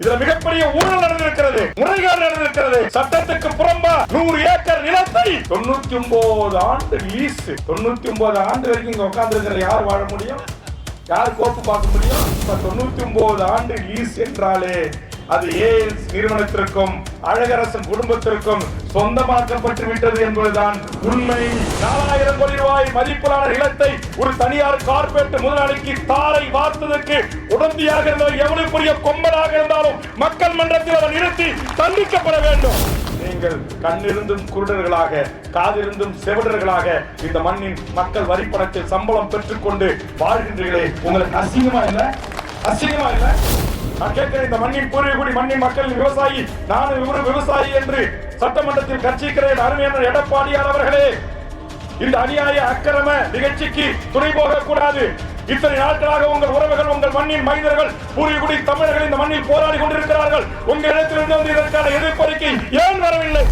இதுல மிகப்பெரிய ஊழல் நடந்திருக்கிறது, முறைகேடு நடந்திருக்கிறது. சட்டத்துக்கு புறம்பா 100 ஏக்கர் நிலத்தை 99 ஆண்டு லீஸ். 99 ஆண்டு வரைக்கும் இங்க உட்கார்ந்து இருக்கிற யார் வாழ முடியும்? யார் கோப்பு பார்க்க முடியும்? 99 ஆண்டு லீஸ் என்றாலே அது ஏஎல்ஸ் நிறுவனத்திற்கும் அழகரசன் குடும்பத்திற்கும் சொந்தமாக்கப்பட்டு விட்டது என்பதுதான் உண்மை. 4000 கோடி ரூபாய் மதிப்பிலான நிலத்தை ஒரு தனியார் கார்பரேட் முதலாளிக்கு தாரை வார்த்ததற்கு உடந்தையாக இருந்தவர் எவ்வளவு பெரிய கொம்பனாக இருந்தாலும் மக்கள் மன்றத்தில் அவர் நிறுத்தி தண்டிக்கப்பட வேண்டும். நீங்கள் கண்ணிருந்தும் குருடர்களாக, காதிருந்தும் செவிடர்களாக இந்த மண்ணின் மக்கள் வரி பணத்தில் சம்பளம் பெற்றுக்கொண்டு வாழ்கின்றீர்களே, உங்களுக்கு அசிங்கமா இல்ல? அசிங்கமா இல்ல? நான் கேட்கிறேன், இந்த மண்ணின் பூர்வீகுடி மண்ணின் மக்கள் விவசாயி, நானும் இவரு விவசாயி என்று சட்டமன்றத்தில் கட்சிக்கிறேன். அருமையான எடப்பாடியார் அவர்களே, இந்த அநியாய அக்கிரம நிகழ்ச்சிக்கு துணை போக கூடாது. இத்தனை நாட்களாக உங்கள் உறவுகள், உங்கள் மண்ணின் மைந்தர்கள், பூர்வீகுடி தமிழர்கள் இந்த மண்ணில் போராடி கொண்டிருக்கிறார்கள். உங்க இடத்திலிருந்து இதற்கான எதிர்ப்பறிக்கை ஏன் வரவில்லை?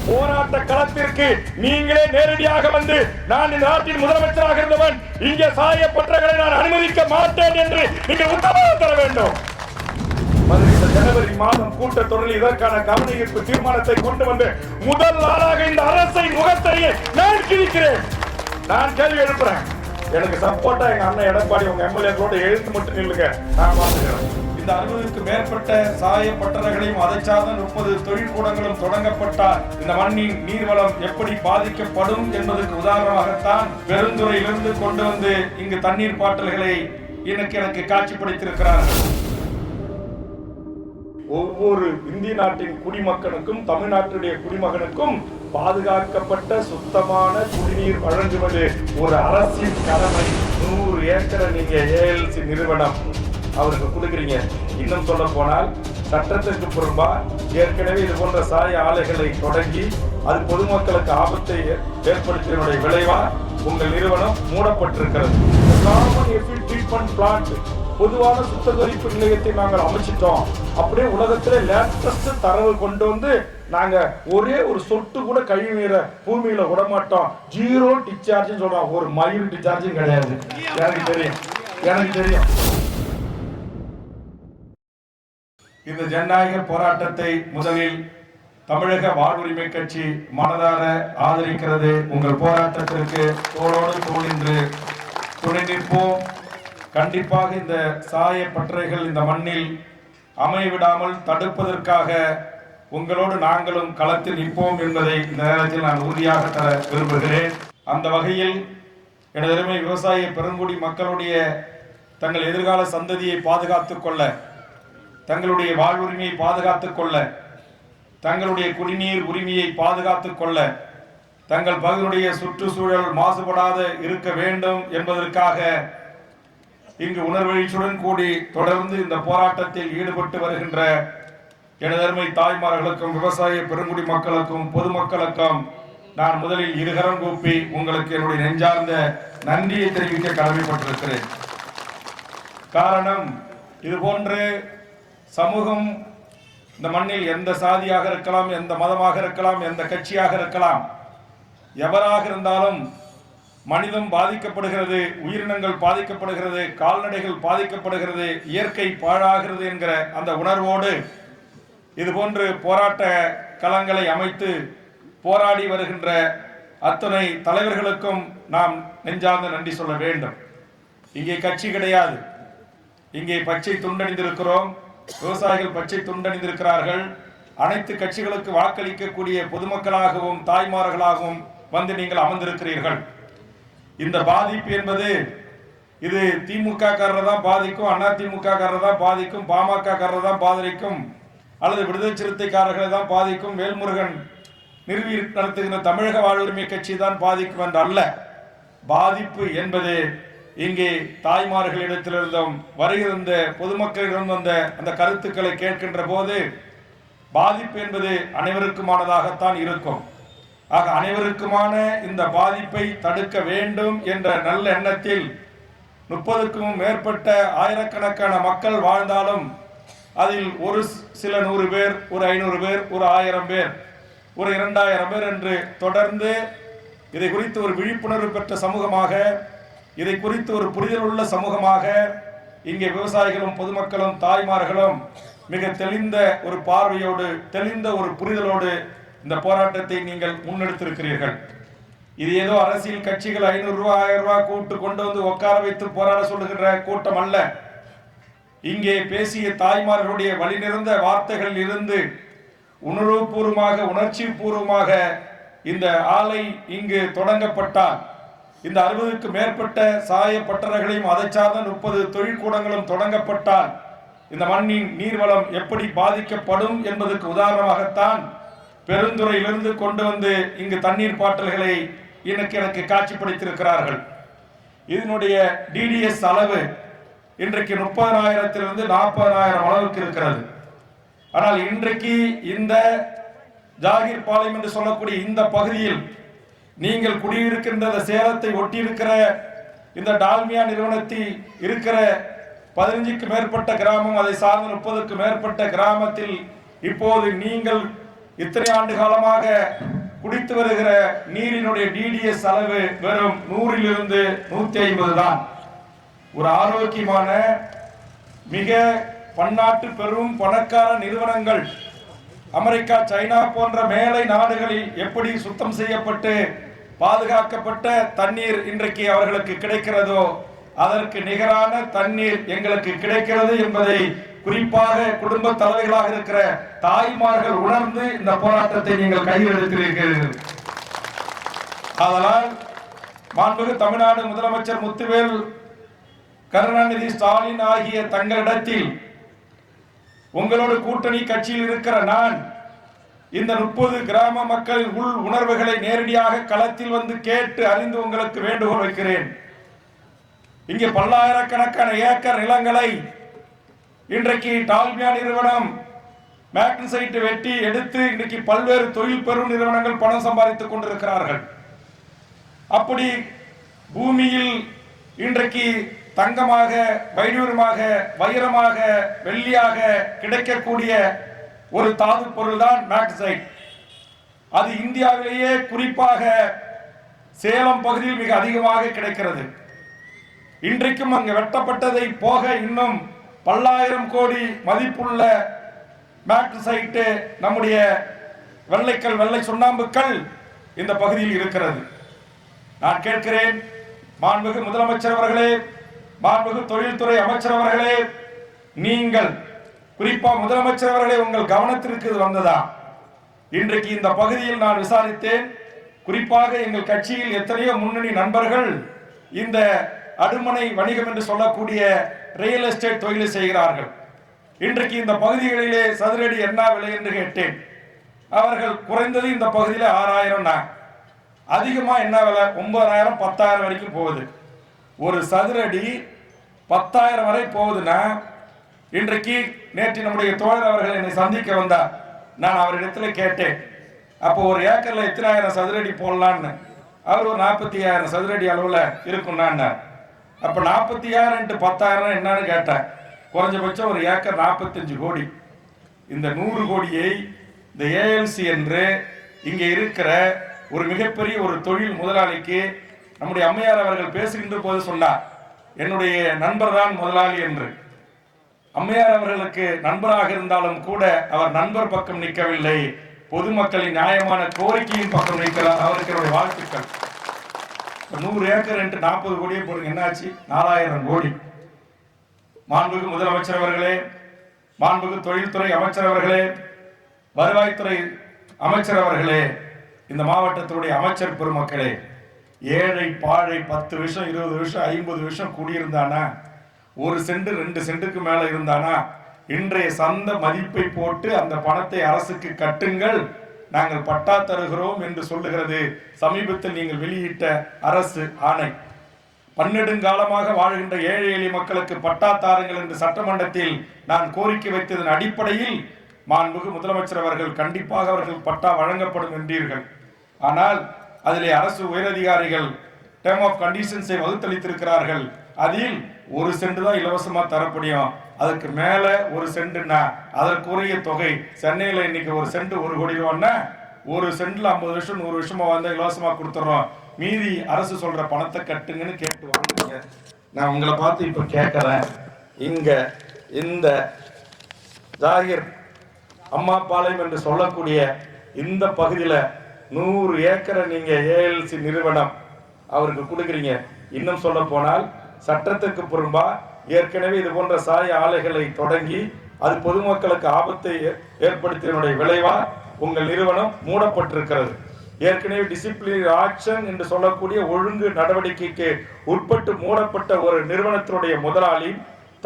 போராட்ட களத்திற்கு நீங்களே நேரடியாக வந்து, நான் இந்த நாட்டின் முதலமைச்சராக இருந்தவன், இங்கே சாயப்பட்டவர்களை நான் அனுமதிக்க மாட்டேன் என்று நீங்கள் உத்தரவு தர வேண்டும். ஜனவரி மாதம் கூட்டத்தொடரில் இதற்கான கவனஈர்ப்பு தீர்மானத்தை கொண்டு வந்து முதல் நாளாக இந்த அரசை முகத்தையே நான் கிழிக்கிறேன். நான் கேள்வி எழுப்புறேன், எனக்கு சப்போர்ட்டா எங்க அண்ணன் எடப்பாடி உங்க எம்எல்ஏக்களோட எழுத்து மட்டும் நில்லுங்க, நான் பாத்துக்கிறேன். இந்த 60க்கும் மேற்பட்ட சாய பட்டறைகளையும் அதை சார்ந்த 30 தொழிற்கூடங்களும் தொடங்கப்பட்டால் இந்த மண்ணின் நீர்வளம் எப்படி பாதிக்கப்படும் என்பதற்கு உதாரணமாகத்தான் பெருந்துறையிலிருந்து கொண்டு வந்து இங்கு தண்ணீர் பாட்டல்களை எனக்கு காட்சிப்படுத்தியிருக்கிறார்கள். ஒவ்வொரு இந்திய நாட்டின் குடிமகனுக்கும் தமிழ்நாட்டுடைய குடிமகனுக்கும் பாதுகாக்கப்பட்ட சுத்தமான குடிநீர் வழங்குவது ஒரு அரசின் கடமை. 100 ஏக்கரை நீங்க ஏஎல்சி நிறுவனம் அவருக்கு கொடுக்குறீங்க. இன்னும் சொல்ல போனால் சட்டத்திற்கு புறம்பா ஏற்கனவே இது போன்ற சாய ஆலைகளை தொடங்கி அது பொதுமக்களுக்கு ஆபத்தை ஏற்படுத்தியதனுடைய விளைவா உங்கள் நிறுவனம் மூடப்பட்டிருக்கிறது. பொதுவான சுத்திகரிப்பு நிலையத்தை நாங்கள் அமைச்சிட்டோம். அப்படியே உலகத்திலே லேட்டஸ்ட் தரவு கொண்டு வந்து நாங்க ஒரே ஒரு சொட்டு கூட கழிவு நீரை பூமியில விட மாட்டோம். 0 டிஸ்சார்ஜ் சொல்றோம். ஒரு மயில் டிஸ்சார்ஜும் கிடையாது. எனக்கு தெரியும். இந்த ஜனநாயக போராட்டத்தை முதலில் தமிழக வாழ்வுரிமை கட்சி மனதார ஆதரிக்கிறது. உங்கள் போராட்டத்திற்கு தோளோடு தோள் நின்று துணை நிற்போம். கண்டிப்பாக இந்த சாய பட்டறைகள் இந்த மண்ணில் அமைவிடாமல் தடுப்பதற்காக உங்களோடு நாங்களும் களத்தில் நிற்போம் என்பதை இந்த நேரத்தில் நான் உறுதியாக தர விரும்புகிறேன். அந்த வகையில் எனது அருமை விவசாய பெருங்குடி மக்களுடைய தங்கள் எதிர்கால சந்ததியை பாதுகாத்துக் கொள்ள, தங்களுடைய வாழ்வுரிமையை பாதுகாத்துக் கொள்ள, தங்களுடைய குடிநீர் உரிமையை பாதுகாத்துக் கொள்ள, தங்கள் பகுதியுடைய சுற்றுச்சூழல் மாசுபடாத இருக்க வேண்டும் என்பதற்காக இங்கு உணர்வெழுச்சியுடன் கூடி தொடர்ந்து இந்த போராட்டத்தில் ஈடுபட்டு வருகின்ற எனதருமை தாய்மார்களுக்கும் விவசாய பெருங்குடி மக்களுக்கும் பொதுமக்களுக்கும் நான் முதலில் இருகரம் கூப்பி உங்களுக்கு என்னுடைய நெஞ்சார்ந்த நன்றியை தெரிவிக்க கடமைப்பட்டிருக்கிறேன். காரணம், இது போன்று சமூகம் இந்த மண்ணில் எந்த சாதியாக இருக்கலாம், எந்த மதமாக இருக்கலாம், எந்த கட்சியாக இருக்கலாம், எவராக இருந்தாலும் மனிதம் பாதிக்கப்படுகிறது, உயிரினங்கள் பாதிக்கப்படுகிறது, கால்நடைகள் பாதிக்கப்படுகிறது, இயற்கை பாழாகிறது என்கிற அந்த உணர்வோடு இதுபோன்று போராட்ட களங்களை அமைத்து போராடி வருகின்ற அத்தனை தலைவர்களுக்கும் நாம் நெஞ்சார்ந்த நன்றி சொல்ல வேண்டும். இங்கே கட்சி கிடையாது, இங்கே பச்சை துண்டணிந்திருக்கிறோம். விவசாயிகள் பச்சை துண்டணிந்திருக்கிறார்கள். அனைத்து கட்சிகளுக்கு வாக்களிக்கக்கூடிய பொதுமக்களாகவும் தாய்மார்களாகவும் வந்து நீங்கள் அமர்ந்திருக்கிறீர்கள். இந்த பாதிப்பு என்பது இது திமுக காரரை தான் பாதிக்கும், அதிமுக காரரை தான் பாதிக்கும், பாமக காரரை தான் பாதிக்கும், அல்லது விடுதலை சிறுத்தைக்காரர்களை தான் பாதிக்கும், வேல்முருகன் நிறுவி நடத்துகின்ற தமிழக வாழ்வுரிமை கட்சி தான் பாதிக்கும் என்று அல்ல. பாதிப்பு என்பது இங்கே தாய்மார்களிடத்திலிருந்தும் வருகிற பொதுமக்களிடம் வந்த அந்த கருத்துக்களை கேட்கின்ற போது பாதிப்பு என்பது அனைவருக்குமானதாகத்தான் இருக்கும். ஆக அனைவருக்குமான இந்த பாதிப்பை தடுக்க வேண்டும் என்ற நல்ல எண்ணத்தில் 30க்கும் மேற்பட்ட ஆயிரக்கணக்கான மக்கள் வாழ்ந்தாலும் அதில் ஒரு சில 100 பேர், ஒரு 500 பேர், ஒரு 1000 பேர், ஒரு 2000 பேர் என்று தொடர்ந்து இதை குறித்து ஒரு விழிப்புணர்வு பெற்ற சமூகமாக, இதை குறித்து ஒரு புரிதல் உள்ள சமூகமாக இங்கே விவசாயிகளும் பொதுமக்களும் தாய்மார்களும் மிக தெளிந்த ஒரு பார்வையோடு, தெளிந்த ஒரு புரிதலோடு இந்த போராட்டத்தை நீங்கள் முன்னெடுத்திருக்கிறீர்கள். இது ஏதோ அரசியல் கட்சிகள் 500 ரூபாய் 1000 ரூபாய் கூட்டு கொண்டு வந்து உட்கார வைத்து போராட சொல்லுகின்ற கூட்டம் அல்ல. இங்கே பேசிய தாய்மார்களுடைய வழி நிறைந்த வார்த்தைகள் இருந்து உணர்வுபூர்வமாக, உணர்ச்சி பூர்வமாக இந்த ஆலை இங்கு தொடங்கப்பட்டால், இந்த 60க்கு மேற்பட்ட சாய பட்டறைகளையும் அதை சார்ந்த 30 தொழிற்கூடங்களும் தொடங்கப்பட்டால் இந்த மண்ணின் நீர்வளம் எப்படி பாதிக்கப்படும் என்பதற்கு உதாரணமாகத்தான் பெருந்துறையிலிருந்து கொண்டு வந்து இங்கு தண்ணீர் பாட்டல்களை எனக்கு காட்சிப்படுத்தியிருக்கிறார்கள். இதனுடைய டிடிஎஸ் அளவு இன்றைக்கு 30,000 40,000 அளவுக்கு இருக்கிறது. ஆனால் இன்றைக்கு இந்த ஜாகிர் பாளையம் என்று சொல்லக்கூடிய இந்த பகுதியில் நீங்கள் குடியிருக்கின்ற சேலத்தை ஒட்டியிருக்கிற இந்த டால்மியா நிறுவனத்தில் இருக்கிற 15க்கு மேற்பட்ட கிராமம், அதை சார்ந்த 30க்கு மேற்பட்ட கிராமத்தில் இப்போது நீங்கள் இத்தனை ஆண்டு காலமாக குடித்து வருகிற நீரினுடைய டிடிஎஸ் அளவு வெறும் 100 150 தான். ஒரு ஆரோக்கியமான மிக பன்னாட்டு பெரும் பணக்கார நிறுவனங்கள் அமெரிக்கா, சைனா போன்ற மேலை நாடுகளில் எப்படி சுத்தம் செய்யப்பட்டு பாதுகாக்கப்பட்ட தண்ணீர் இன்றைக்கு அவர்களுக்கு கிடைக்கிறதோ அதற்கு நிகரான தண்ணீர் எங்களுக்கு கிடைக்கிறது என்பதை குறிப்பாக குடும்ப தலைவர்களாக இருக்கிற தாய்மார்கள் உணர்ந்து இந்த போராட்டத்தை நீங்கள் கையில் எடுக்கிறீர்கள். அதனால் மாண்புமிகு தமிழ்நாடு முதலமைச்சர் முத்துவேல் கருணாநிதி ஸ்டாலின் ஆகிய தங்களிடத்தில் உங்களோட கூட்டணி கட்சியில் இருக்கிற நான் இந்த 30 கிராம மக்களின் உள் உணர்வுகளை நேரடியாக களத்தில் வந்து கேட்டு அறிந்து உங்களுக்கு வேண்டுகோள் வைக்கிறேன். இங்கே பல்லாயிரக்கணக்கான ஏக்கர் நிலங்களை இன்றைக்கு டால்மியா நிறுவனம் மேக்னசைட் வெட்டி எடுத்து இன்றைக்கு பல்வேறு தொழில் பெறும் நிறுவனங்கள் பணம் சம்பாதித்துக் கொண்டிருக்கிறார்கள். அப்படி பூமியில் இன்றைக்கு தங்கமாக, வைடூரியமாக, வைரமாக, வெள்ளியாக கிடைக்கக்கூடிய ஒரு தாது பொருள் தான் மேக்னசைட். அது இந்தியாவிலேயே குறிப்பாக சேலம் பகுதியில் மிக அதிகமாக கிடைக்கிறது. இன்றைக்கும் அங்கு வெட்டப்பட்டதை போக இன்னும் பல்லாயிரம் கோடி மதிப்புள்ள மேக்னசைட், நம்முடைய வெள்ளைக்கல், வெள்ளை சுண்ணாம்புக்கள் இந்த பகுதியில் இருக்கிறது. நான் கேட்கிறேன், மாண்புமிகு முதலமைச்சர் அவர்களே, மாண்புமிகு தொழில்துறை அமைச்சர் அவர்களே, நீங்கள் குறிப்பா முதலமைச்சர் அவர்களே, உங்கள் கவனத்திற்கு வந்ததா? இன்றைக்கு இந்த பகுதியில் நான் விசாரித்தேன். குறிப்பாக எங்கள் கட்சியில் எத்தனையோ முன்னணி நண்பர்கள் இந்த அடுமனை வணிகம் என்று சொல்லக்கூடிய ரியல் எஸ்டேட் தொழிலை செய்கிறார்கள். இன்றைக்கு இந்த பகுதிகளிலே சதுரடி என்ன விலை என்று கேட்டேன். அவர்கள் குறைந்தது இந்த பகுதியில் 6000, அதிகமா என்ன விலை 9000 10,000 வரைக்கும் போகுது. ஒரு சதுரடி 10,000 வரை போகுதுன்னா, இன்றைக்கு நேற்று நம்முடைய தோழர் அவர்கள் என்னை சந்திக்க வந்தார். நான் அவரிடத்துல கேட்டேன், அப்போ ஒரு ஏக்கர்ல எத்தனை ஆயிரம் சதுரடி போடலான்னு. அவர் ஒரு 45,000 சதுரடி அளவுல இருக்கும்னா, அப்ப 40,000 × 10,000 என்னன்னு கேட்டேன். குறைஞ்சபட்சம் ஒரு ஏக்கர் 45 கோடி. இந்த 100 கோடியை இந்த ஏஎல்சி என்று இங்கே இருக்கிற ஒரு மிகப்பெரிய ஒரு தொழில் முதலாளிக்கு நம்முடைய அம்மையார் அவர்கள் பேசுகின்ற போது சொன்னார், என்னுடைய நண்பர் தான் முதலாளி என்று. அம்மையார் அவர்களுக்கு நண்பராக இருந்தாலும் கூட அவர் நண்பர் பக்கம் நிற்கவில்லை, பொதுமக்களின் நியாயமான கோரிக்கையின் பக்கம் நிற்கிறார். அவருக்கு என்னுடைய வாழ்த்துக்கள். 100 ஏக்கர் என்று 40 கோடியை போடுங்க, என்னாச்சு? 4000 கோடி. மாண்புமிகு முதலமைச்சர் அவர்களே, மாண்புமிகு தொழில்துறை அமைச்சர் அவர்களே, வருவாய்த்துறை அமைச்சர் அவர்களே, இந்த மாவட்டத்தினுடைய அமைச்சர் பெருமக்களே, ஏழை பாழை 10 வருஷம் 20 வருஷம் 50 வருஷம் குடியிருந்தானா, 1 சென்ட் 2 சென்ட்டுக்கு மேல இருந்தானா, இன்றைய சந்த மதிப்பை போட்டு அந்த பணத்தை அரசுக்கு கட்டுங்கள், நாங்கள் பட்டா தருகிறோம் என்று சொல்லுகிறது சமீபத்தில் நீங்கள் வெளியிட்ட அரசு ஆணை. பன்னெடுங்காலமாக வாழ்கின்ற ஏழை எளிய மக்களுக்கு பட்டா தாருங்கள் என்று சட்டமன்றத்தில் நான் கோரிக்கை வைத்ததன் அடிப்படையில் மாண்புமிகு முதலமைச்சர் அவர்கள் கண்டிப்பாக அவர்கள் பட்டா வழங்கப்படும் என்றீர்கள். ஆனால் அதிலே அரசு உயரதிகாரிகள் டேர்ம் ஆஃப் கண்டிஷன்ஸை வகுத்தளித்திருக்கிறார்கள். அதில் 1 சென்ட் தான் இலவசமா தரப்படியும், அதுக்கு மேல 1 சென்ட்னா அதற்குரிய தொகை. சென்னையில இன்னைக்கு 1 சென்ட் 1 கோடி ரூபான்னா 1 சென்ட்ல 50 வருஷம் 100 வருஷமா வந்து இலவசமா கொடுத்துறோம், மீதி அரசு சொல்ற பணத்தை கட்டுங்கன்னு கேட்டு வாங்குங்க. நான் உங்களை பார்த்து இப்ப கேட்கிறேன், இங்க இந்த ஜாகிர் அம்மாபாளையம் என்று சொல்லக்கூடிய இந்த பகுதியில் 100 ஏக்கரை நீங்க ஏஎல்சி நிறுவனம் அவருக்கு கொடுக்குறீங்க. இன்னும் சொல்ல போனால் சட்டத்துக்கு புறம்பா ஏற்கனவே இது போன்ற சாய ஆலைகளை தொடங்கி அது பொதுமக்களுக்கு ஆபத்தை ஏற்படுத்தியதனுடைய விளைவா உங்கள் நிறுவனம் மூடப்பட்டிருக்கிறது. ஏற்கனவே டிசிப்ளினரி ஆக்ஷன் என்று சொல்லக்கூடிய ஒழுங்கு நடவடிக்கைக்கு உட்பட்டு மூடப்பட்ட ஒரு நிறுவனத்தினுடைய முதலாளி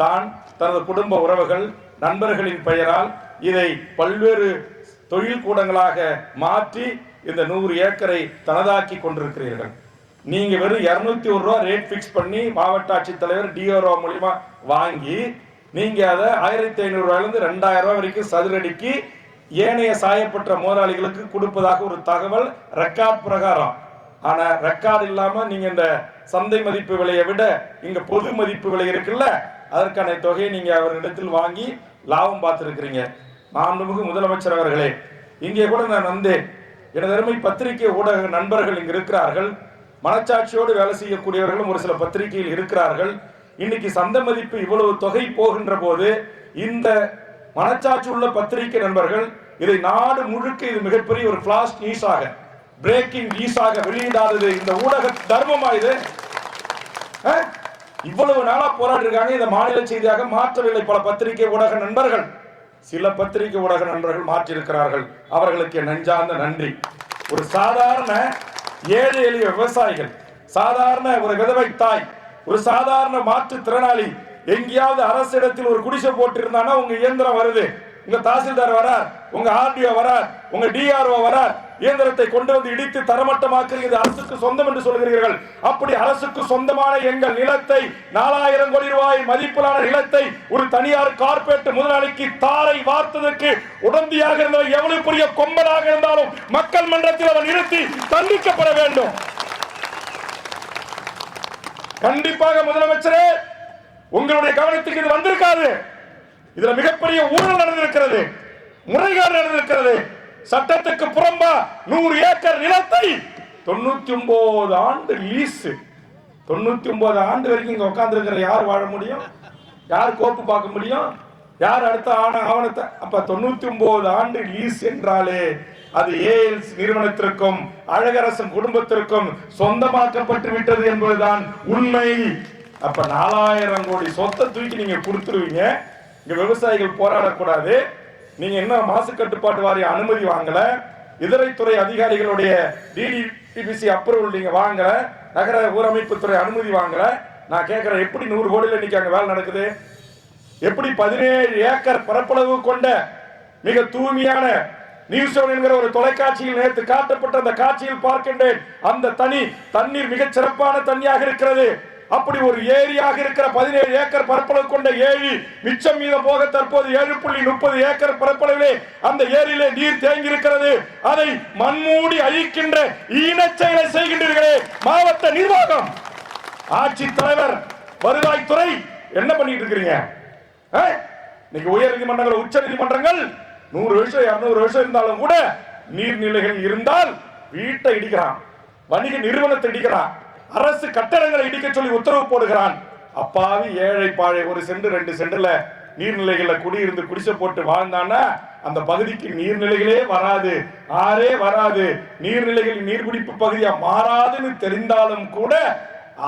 தான் தனது குடும்ப உறவுகள் நண்பர்களின் பெயரால் இதை பல்வேறு தொழில் கூடங்களாக மாற்றி இந்த 100 ஏக்கரை தனதாக்கி கொண்டிருக்கிறீர்கள். நீங்க வெறும் 201 ரூபா ரேட் பிக்ஸ் பண்ணி மாவட்ட ஆட்சித்தலைவர் டிஆர்ஓ மூலமா வாங்கி நீங்க அதை 1500 ரூபாயிலிருந்து 2000 ரூபாய் வரைக்கும் சதுரடிக்கு ஏனைய சாயப்பட்ட முதலாளிகளுக்கு கொடுப்பதாக ஒரு தகவல் ரெக்கார்ட் பிரகாரம். ஆனா ரெக்கார்டு இல்லாம நீங்க இந்த சந்தை மதிப்பு விலையை விட இங்க பொது மதிப்பு விலை இருக்குல்ல, அதற்கான தொகையை நீங்க அவரிடத்தில் வாங்கி லாபம் பார்த்திருக்கிறீங்க. மாண்புமிகு முதலமைச்சர் அவர்களே, இங்கே கூட நான் வந்தேன். எனது அருமை பத்திரிகை ஊடக நண்பர்கள் இங்கு இருக்கிறார்கள். மனச்சாட்சியோடு வேலை செய்யக்கூடியவர்களும் ஒரு சில பத்திரிகையில் இருக்கிறார்கள். இன்னைக்கு சந்தை மதிப்பு இவ்வளவு தொகை போகின்ற போது இந்த மனச்சாட்சி உள்ள பத்திரிகை நண்பர்கள் இதை நாடு முழுக்க இது மிகப்பெரிய ஒரு ஃபிளாஷ் நியூஸாக பிரேக்கிங் நியூஸாக வெளியிடாதது இந்த ஊடக தர்மமா? இது இவ்வளவு நாளா போராடி இருக்காங்க. இந்த மாநில செய்தியாக மாற்றவில்லை பல பத்திரிகை ஊடக நண்பர்கள். சில பத்திரிகை ஊடக நண்பர்கள் மாற்றியிருக்கிறார்கள். அவர்களுக்கு நெஞ்சார்ந்த நன்றி. ஒரு சாதாரண ஏழை எளிய விவசாயிகள், சாதாரண ஒரு விதவை தாய், ஒரு சாதாரண மாற்றுத்திறனாளி எங்கேயாவது அரசிடத்தில் ஒரு குடிசை போட்டு இருந்தானா உங்க இயந்திரம் வருது, உங்க தாசில்தார் வரார், உங்க ஆர்டிஓ வரார், உங்க டிஆர்ஓ வரார், இயந்திரத்தை கொண்டு வந்து இடித்து தரமட்டமாக்குறது அரசுக்கு சொந்தம் என்று சொல்கிறீர்கள். அப்படி அரசுக்கு சொந்தமான எங்கள் நிலத்தை 4000 கோடி ரூபாய் மதிப்பிலான நிலத்தை ஒரு தனியார் கார்பரேட் முதலாளிக்கு தாரை வார்த்ததற்கு உடந்தையாக இருந்தவர் எவ்வளவு பெரிய கொம்பனாக இருந்தாலும் மக்கள் மன்றத்தில் அவர் நிறுத்தி தண்டிக்கப்பட வேண்டும். கண்டிப்பாக முதலமைச்சரே, உங்களுடைய கவனத்துக்கு இது வந்திருக்காது. இதுல மிகப்பெரிய ஊழல் நடந்திருக்கிறது, முறைகேடு நடந்திருக்கிறது. சட்டத்துக்கு புறம்பா 100 ஏக்கர் நிலத்தை 99 ஆண்டு லீஸ். 99 ஆண்டு வரைக்கும் இங்க உட்கார்ந்து இருக்கிற யார் வாழ முடியும்? யார் கோப்பு பார்க்க முடியும்? யார் அடுத்த ஆவணத்தை? அப்ப 99 ஆண்டு லீஸ் என்றாலே அது ஏஎல்சி நிறுவனத்திற்கும் அழகரசன் குடும்பத்திற்கும் சொந்தமாக்கப்பட்டு விட்டது என்பதுதான் உண்மை. அப்ப 4000 கோடி சொத்தை தூக்கி நீங்க கொடுத்துருவீங்க. இங்க விவசாயிகள் போராடக்கூடாது. நீங்க என்ன மாசு கட்டுப்பாட்டு வாரிய அனுமதி வாங்கல, இதரைத்துறை அதிகாரிகளுடைய டிடிபிசி அப்ரூவல் நீங்க வாங்கல, நகர ஊரமைப்பு துறை அனுமதி வாங்கல. நான் கேட்கிறேன், எப்படி 100 கோடியில் இன்னைக்கு அங்க வேலை நடக்குது? எப்படி 17 ஏக்கர் பரப்பளவு கொண்ட மிக தூய்மையான நியூஸ் என்கிற ஒரு தொலைக்காட்சியில் நேற்று காட்டப்பட்ட அந்த காட்சியில் பார்க்கின்றேன். அந்த தண்ணீர் மிகச் சிறப்பான தண்ணியாக இருக்கிறது. அப்படி ஒரு ஏரியாக இருக்கிற 17 ஏக்கர் பரப்பளவு கொண்ட ஏரி மிச்சம் மீதம் போக தற்போது 7.30 ஏக்கர் பரப்பளவிலே அந்த ஏரியிலே நீர் தேங்கி இருக்கிறது. அதை மண்மூடி அழிக்கின்ற ஈனச்செயலை செய்கின்றீர்களே மாவட்ட நிர்வாகம், ஆட்சி தலைவர், வருவாய்த்துறை என்ன பண்ணிட்டு இருக்கிறீங்க? இன்னைக்கு உயர் நீதிமன்றங்கள், உச்ச நீதிமன்றங்கள் 100 வருஷம் 200 வருஷம் இருந்தாலும் கூட நீர்நிலைகள் இருந்தால் வீட்டை இடிக்கிறான், வணிக நிறுவனத்தை இடிக்கிறான், அரசு கட்டடங்களை இடிக்க சொல்லி உத்தரவு போடுகிறான். அப்பாவி ஏழை பாழை 1 சென்ட் 2 சென்ட்ல நீர்நிலைகள்ல குடியிருந்து குடிசை போட்டு வாழ்ந்தான்னா அந்த பகுதிக்கு நீர்நிலைகளே வராது, ஆறே வராது, நீர்நிலைகள் நீர்பிடிப்பு பகுதியா மாறாதுன்னு தெரிந்தாலும் கூட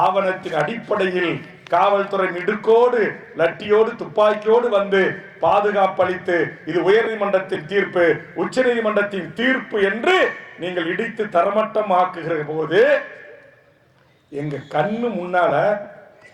ஆவணத்தின் அடிப்படையில் காவல்துறை மிடுக்கோடு லட்டியோடு துப்பாக்கியோடு வந்து பாதுகாப்பளித்து இது உயர் நீதிமன்றத்தின் தீர்ப்பு, உச்ச நீதிமன்றத்தின் தீர்ப்பு என்று நீங்கள் இடித்து தரமட்டம் ஆக்குகிற போது எங்க கண்ணு முன்னால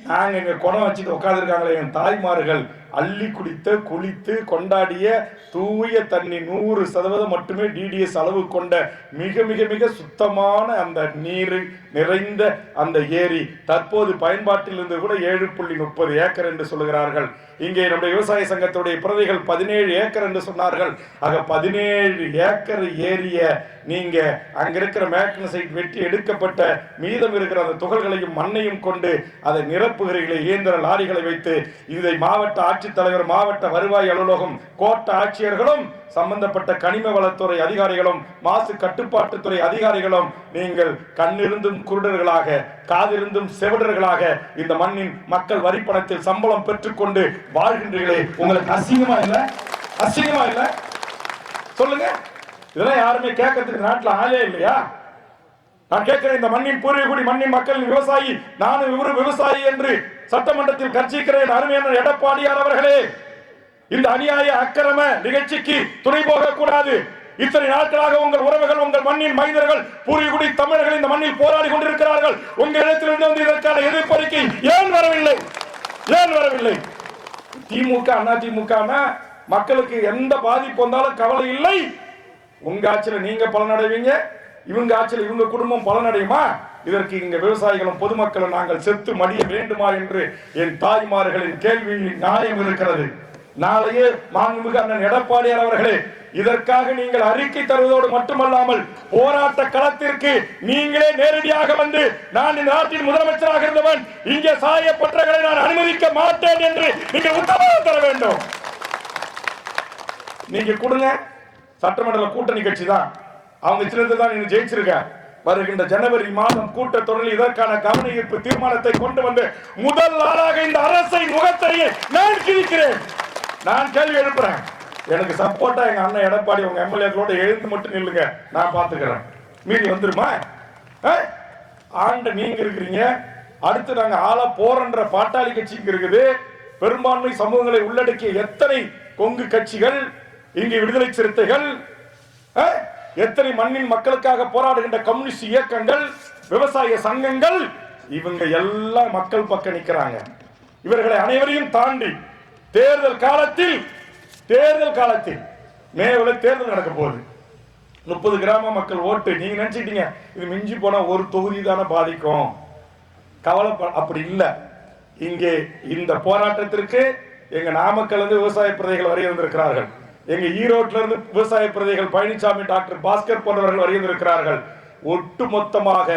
நாங்க எங்க குணம் வச்சுட்டு உட்கார்ந்துருக்காங்களே என் தாய்மார்கள் அள்ளி குளித்து கொண்டாடிய தூய தண்ணி 100% மட்டுமே டிடிஎஸ் அளவு கொண்ட மிக மிக மிக சுத்தமான அந்த நீர் நிறைந்த அந்த ஏரி தற்போது பயன்பாட்டில் இருந்து கூட 7.30 ஏக்கர் என்று சொல்லுகிறார்கள். இங்கே நம்முடைய விவசாய சங்கத்துடைய பிரதிகள் 17 ஏக்கர் என்று சொன்னார்கள். ஆக 17 ஏக்கர் ஏரிய நீங்க அங்க இருக்கிற மேக்னசைட் வெட்டி எடுக்கப்பட்ட மீதம் இருக்கிற அந்த துகள்களையும் மண்ணையும் கொண்டு அதை நிரப்புகிறீர்களே இயந்திர லாரிகளை வைத்து. இதை மாவட்ட ஆட்சித்தலைவர், மாவட்ட வருவாய் அலுவலகம், கோட்ட ஆட்சியர்களும், சம்பந்தப்பட்ட கனிம வளத்துறை அதிகாரிகளும், மாசு கட்டுப்பாட்டுத்துறை அதிகாரிகளும் நீங்கள் கண்ணிருந்தும் குருடர்களாக, காதிருந்தும் செவிடர்களாக இந்த மண்ணின் மக்கள் வரிப்பணத்தில் சம்பளம் பெற்றுக்கொண்டு வாழ்கின்றீர்களே, உங்களுக்கு அசிங்கமா இல்லை? அசிங்கமா இல்ல? சொல்லுங்க. இதெல்லாம் யாருமே கேட்கறதுக்கு நாட்டில் ஆளே இல்லையா? நான் கேட்கிறேன், இந்த மண்ணின் பூர்வீகுடி மண்ணின் மக்களின் விவசாயி, நானும் இவரு விவசாயி என்று சட்டமன்றத்தில் கர்ச்சிக்கிறேன். அருமையான எடப்பாடியார் அவர்களே, இந்த அநியாய அக்கிரம நிகழ்ச்சிக்கு துணை போக கூடாது. இத்தனை நாட்களாக உங்கள் உறவுகள், உங்கள் மண்ணின் மைந்தர்கள், பூர்வீகுடி தமிழர்கள் இந்த மண்ணில் போராடி கொண்டிருக்கிறார்கள். உங்க இடத்திலிருந்து வந்து இதற்கான எதிர்ப்பறிக்கை ஏன் வரவில்லை? ஏன் வரவில்லை? திமுக அண்ணா திமுக மக்களுக்கு எந்த பாதிப்பு வந்தாலும் கவலை இல்லை. உங்க ஆட்சியில நீங்க பலனடைவீங்க, இவங்க ஆட்சியில் இவங்க குடும்பம் பலனடையுமா? இதற்கு இங்க விவசாயிகளும் பொதுமக்களும் நாங்கள் செத்து மடிய வேண்டுமா என்று என் தாய்மார்களின் கேள்வியில் நியாயம் இருக்கிறது. நாளையே மாண்புமிகு அண்ணன் எடப்பாடியார் அவர்களே, இதற்காக நீங்கள் அறிக்கை தருவதோடு மட்டுமல்லாமல் போராட்ட களத்திற்கு நீங்களே நேரடியாக வந்து, நான் இந்த நாட்டின் முதலமைச்சராக இருந்தவன், இங்கே சாயப்பட்டவர்களை நான் அனுமதிக்க மாட்டேன் என்று நீங்கள் உத்தரவு தர வேண்டும். நீங்க கொடுங்க. சட்டமன்ற கூட்டணி கட்சி தான், அவங்க சின்னத்தை தான் நீங்க ஜெயிச்சிருக்க. வருகின்ற ஜனவரி மாதம் கூட்டத்தொடரில் இதற்கான கவன ஈர்ப்பு தீர்மானத்தை கொண்டு வந்து முதல் நாளாக இந்த அரசை முகத்திரையை நான் கிழிக்கிறேன். நான் கேள்வி எழுப்புறேன். எனக்கு சப்போர்ட்டா எங்க அண்ணன் எடப்பாடி உங்க எம்எல்ஏக்களோட எழுந்து மட்டும் நில்லுங்க, நான் பாத்துக்கிறேன். மீறி வந்துருமா? ஆண்ட நீங்க இருக்கிறீங்க, அடுத்து நாங்க ஆள போறன்ற பாட்டாளி கட்சிக்கு இருக்குது. பெரும்பான்மை சமூகங்களை உள்ளடக்கிய எத்தனை கொங்கு கட்சிகள், இங்கே விடுதலை சிறுத்தைகள், எத்தனை மண்ணின் மக்களுக்காக போராடுகின்ற கம்யூனிஸ்ட் இயக்கங்கள், விவசாய சங்கங்கள், இவங்க எல்லாம் மக்கள் பக்கம் நிற்கிறாங்க. இவர்களை அனைவரையும் தாண்டி தேர்தல் காலத்தில் மேல தேர்தல் நடக்க போகுது. 30 கிராம மக்கள் ஓட்டு. நீங்க நினைச்சிட்டீங்க இது மிஞ்சி போனா ஒரு தொகுதி தானே பாதிக்கும், கவலை. அப்படி இல்லை. இங்கே இந்த போராட்டத்திற்கு எங்க நாமக்கல் இருந்து விவசாய பிரதிகள் வரை இருந்திருக்கிறார்கள். எங்க ஈரோட்டில இருந்து விவசாய பிரதிகள் பழனிசாமி, டாக்டர் பாஸ்கர் போன்றவர்கள் வருகின்றிருக்கிறார்கள். ஒட்டுமொத்தமாக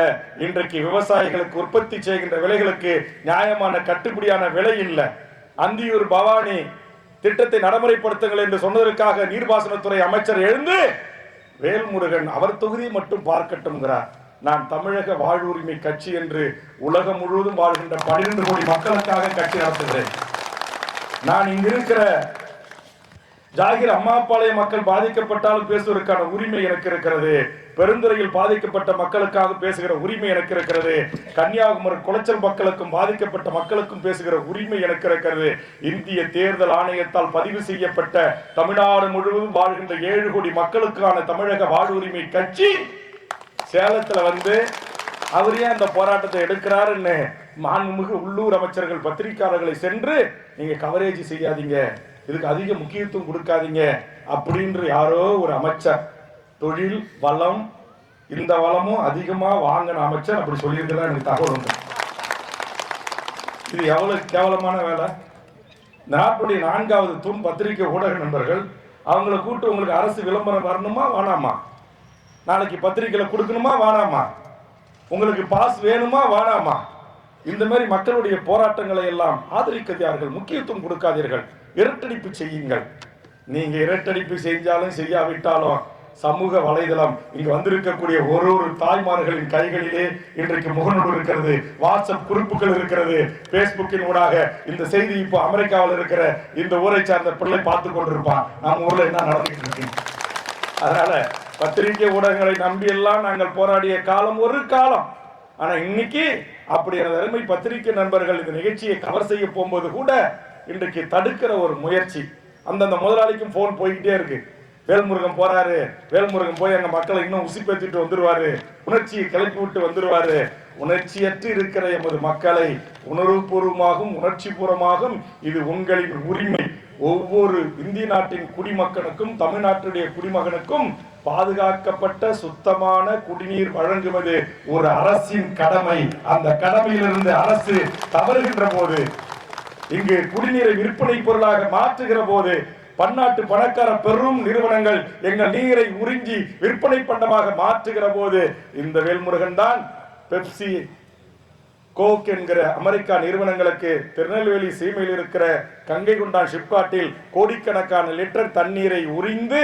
இன்றைக்கு விவசாயிகளுக்கு உற்பத்தி செய்கின்ற விலைகளுக்கு நியாயமான கட்டுப்படியான விலை இல்லை. அந்தியூர் பவானி திட்டத்தை நடைமுறைப்படுத்துங்கள் என்று சொன்னதற்காக நீர்ப்பாசனத்துறை அமைச்சர் எழுந்து வேல்முருகன் அவர் தொகுதி மட்டும் பார்க்கட்டும்ங்கிறார். நான் தமிழக வாழ்வுரிமை கட்சி என்று உலகம் முழுவதும் வாழ்கின்ற 12 கோடி மக்களுக்காக கட்சி நடத்துகிறேன். நான் இங்க இருக்கிற ஜாகிர் அம்மாபாளைய மக்கள் பாதிக்கப்பட்டாலும் பேசுவதற்கான உரிமை எனக்கு இருக்கிறது. பெருந்துறையில் பாதிக்கப்பட்ட மக்களுக்காக பேசுகிற உரிமை எனக்கு இருக்கிறது. கன்னியாகுமரி குளச்சல் மக்களுக்கும் பாதிக்கப்பட்ட மக்களுக்கும் பேசுகிற உரிமை எனக்கு இருக்கிறது. இந்திய தேர்தல் ஆணையத்தால் பதிவு செய்யப்பட்ட தமிழ்நாடு முழுவதும் வாழ்கின்ற 7 கோடி மக்களுக்கான தமிழக வாழ்வுரிமை கட்சி சேலத்துல வந்து அவர் ஏன் அந்த போராட்டத்தை எடுக்கிறாருன்னு மாண்புமிகு உள்ளூர் அமைச்சர்கள் பத்திரிகையாளர்களை சென்று நீங்க கவரேஜ் செய்யாதீங்க, இதுக்கு அதிக முக்கியத்துவம் கொடுக்காதீங்க அப்படின்ற யாரோ ஒரு அமைச்சர், தொழில் வளம் இந்த வளமும் அதிகமா வாங்கின அமைச்சர் அப்படி சொல்லியிருக்கிறதா எனக்கு தகவல் உண்டு. இது எவ்வளவு கேவலமான வேலை. நாட்டுடைய 4வது தூண் பத்திரிகை ஊடக நண்பர்கள், அவங்களை கூட்டு உங்களுக்கு அரசு விளம்பரம் வரணுமா வேணாமா, நாளைக்கு பத்திரிகையில கொடுக்கணுமா வேணாமா, உங்களுக்கு பாஸ் வேணுமா வேணாமா, இந்த மாதிரி மக்களுடைய போராட்டங்களை எல்லாம் ஆதரிக்காதீர்கள், முக்கியத்துவம் கொடுக்காதீர்கள், இரட்டடிப்பு செய்யுங்கள். நீங்க இரட்டடிப்பு செஞ்சாலும் செய்யாவிட்டாலும் சமூக வலைதளம் இங்கு வந்திருக்கக்கூடிய ஒரு தாய்மார்களின் கைகளிலே இன்றைக்கு முகநூல் இருக்கிறது, வாட்ஸ்அப் குறிப்புகள் இருக்கிறது, பேஸ்புக்கின் ஊடாக இந்த செய்தி இப்போ அமெரிக்காவில் இருக்கிற இந்த ஊரை சார்ந்த பிள்ளை பார்த்து கொண்டிருப்பான் நம்ம ஊர்ல என்ன நடந்துட்டு இருக்கு. அதனால பத்திரிகை ஊடகங்களை நம்பி எல்லாம் நாங்கள் போராடிய காலம் ஒரு காலம். ஆனா இன்னைக்கு அப்படியான அருமை பத்திரிகை நண்பர்கள் இந்த நிகழ்ச்சியை கவர் செய்ய போகும்போது கூட இன்றைக்கு தடுக்கிற ஒரு முயற்சி. அந்தந்த முதலாளிக்கும் போன் போய்கிட்டே இருக்கு. வேல்முருகன் போறாரு, வேல்முருகன் போய் எங்க மக்களை இன்னும் உசிப்பேத்திட்டு வந்துருவாரு, உணர்ச்சியை கிளப்பி விட்டு வந்துருவாரு. உணர்ச்சியற்று இருக்கிற எமது மக்களை உணர்வுபூர்வமாகவும் உணர்ச்சி பூர்வமாகவும் இது உங்களின் உரிமை. ஒவ்வொரு இந்திய நாட்டின் குடிமகனுக்கும் தமிழ்நாட்டுடைய குடிமகனுக்கும் பாதுகாக்கப்பட்ட சுத்தமான குடிநீர் வழங்குவது ஒரு அரசின் கடமை. அந்த கடமையிலிருந்து அரசு தவறுகின்ற போது, இங்கு குடிநீரை விற்பனை பொருளாக மாற்றுகிற போது, பன்னாட்டு பணக்கார பெரும் நிறுவனங்கள் எங்கள் நீரை உறிஞ்சி விற்பனை பண்டமாக மாற்றுகிற போது, இந்த வேல்முருகன் தான் பெப்சி கோக் என்கிற அமெரிக்கா நிறுவனங்களுக்கு திருநெல்வேலி சீமையில் இருக்கிற கங்கை கொண்டான் ஷிப்காட்டில் கோடிக்கணக்கான லிட்டர் தண்ணீரை உறிந்து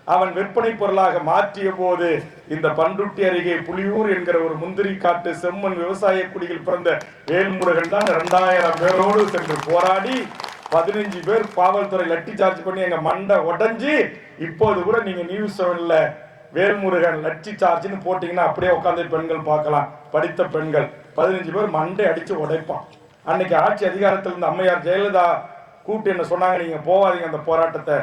அவன் விற்பனை பொருளாக மாற்றிய போது, இந்த பண்ருட்டி அருகே புலியூர் என்கிற ஒரு முந்திரி காட்டு செம்மண் விவசாய குடியில் பிறந்த வேல்முருகன் தான் 2000 பேரோடு சென்று போராடி 15 பேர் காவல்துறை லட்டி சார்ஜ் பண்ணி எங்க மண்டை உடைஞ்சு, இப்போது கூட நீங்க நியூஸ் 7ல வேல்முருகன் லட்டி சார்ஜ்னு போட்டீங்கன்னா அப்படியே உட்காந்து பெண்கள் பார்க்கலாம். படித்த பெண்கள் 15 பேர் மண்டை அடிச்சு உடைப்பான். அன்னைக்கு ஆட்சி அதிகாரத்தில் இருந்த அம்மையார் ஜெயலலிதா கூப்பிட்டு என்ன சொன்னாங்க, நீங்க போவாதீங்க அந்த போராட்டத்தை,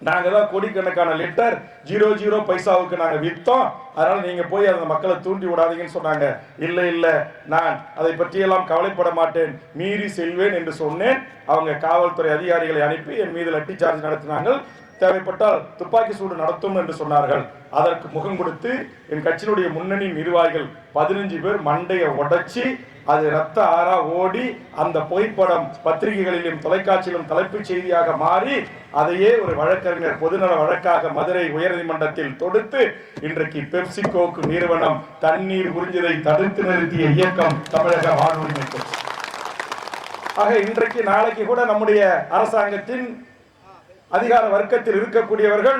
நாங்க தான் கோடிக்கணக்கான லிட்டர் 00 பைசாவுக்கு நாங்க வித்தோம், அதனால நீங்க போய் அந்த மக்களை தூண்டி விடாதீங்கன்னு சொன்னாங்க. இல்ல இல்ல, நான் அதை பற்றியெல்லாம் கவலைப்பட மாட்டேன், மீறி செல்வேன் என்று சொன்னேன். அவங்க காவல்துறை அதிகாரிகளை அனுப்பி என் மீது லட்டி சார்ஜ் நடத்தினார்கள். தேவைப்பட்டால் துப்பாக்கி சூடு நடத்தும் என்று சொன்னார்கள். அதற்கு முகம் கொடுத்து என் கட்சியினுடைய முன்னணி நிர்வாகிகள் 15 பேர் மண்டையை உடைச்சி, அது ரத்த ஆறா ஓடி, அந்த புகைப்படம் பத்திரிகைகளிலும் தொலைக்காட்சியிலும் தலைப்புச் செய்தியாக மாறி, அதையே ஒரு வழக்கறிஞர் பொதுநல வழக்காக மதுரை உயர்நீதிமன்றத்தில் தொடுத்து, இன்றைக்கு பெப்சிகோக்கு நிறுவனம் தண்ணீர் உறிஞ்சுவதை தடுத்து நிறுத்திய இயக்கம் தமிழக வாழ்வுரிமை கட்சி. ஆக இன்றைக்கு நாளைக்கு கூட நம்முடைய அரசாங்கத்தின் அதிகார வர்க்கத்தில் இருக்கக்கூடியவர்கள்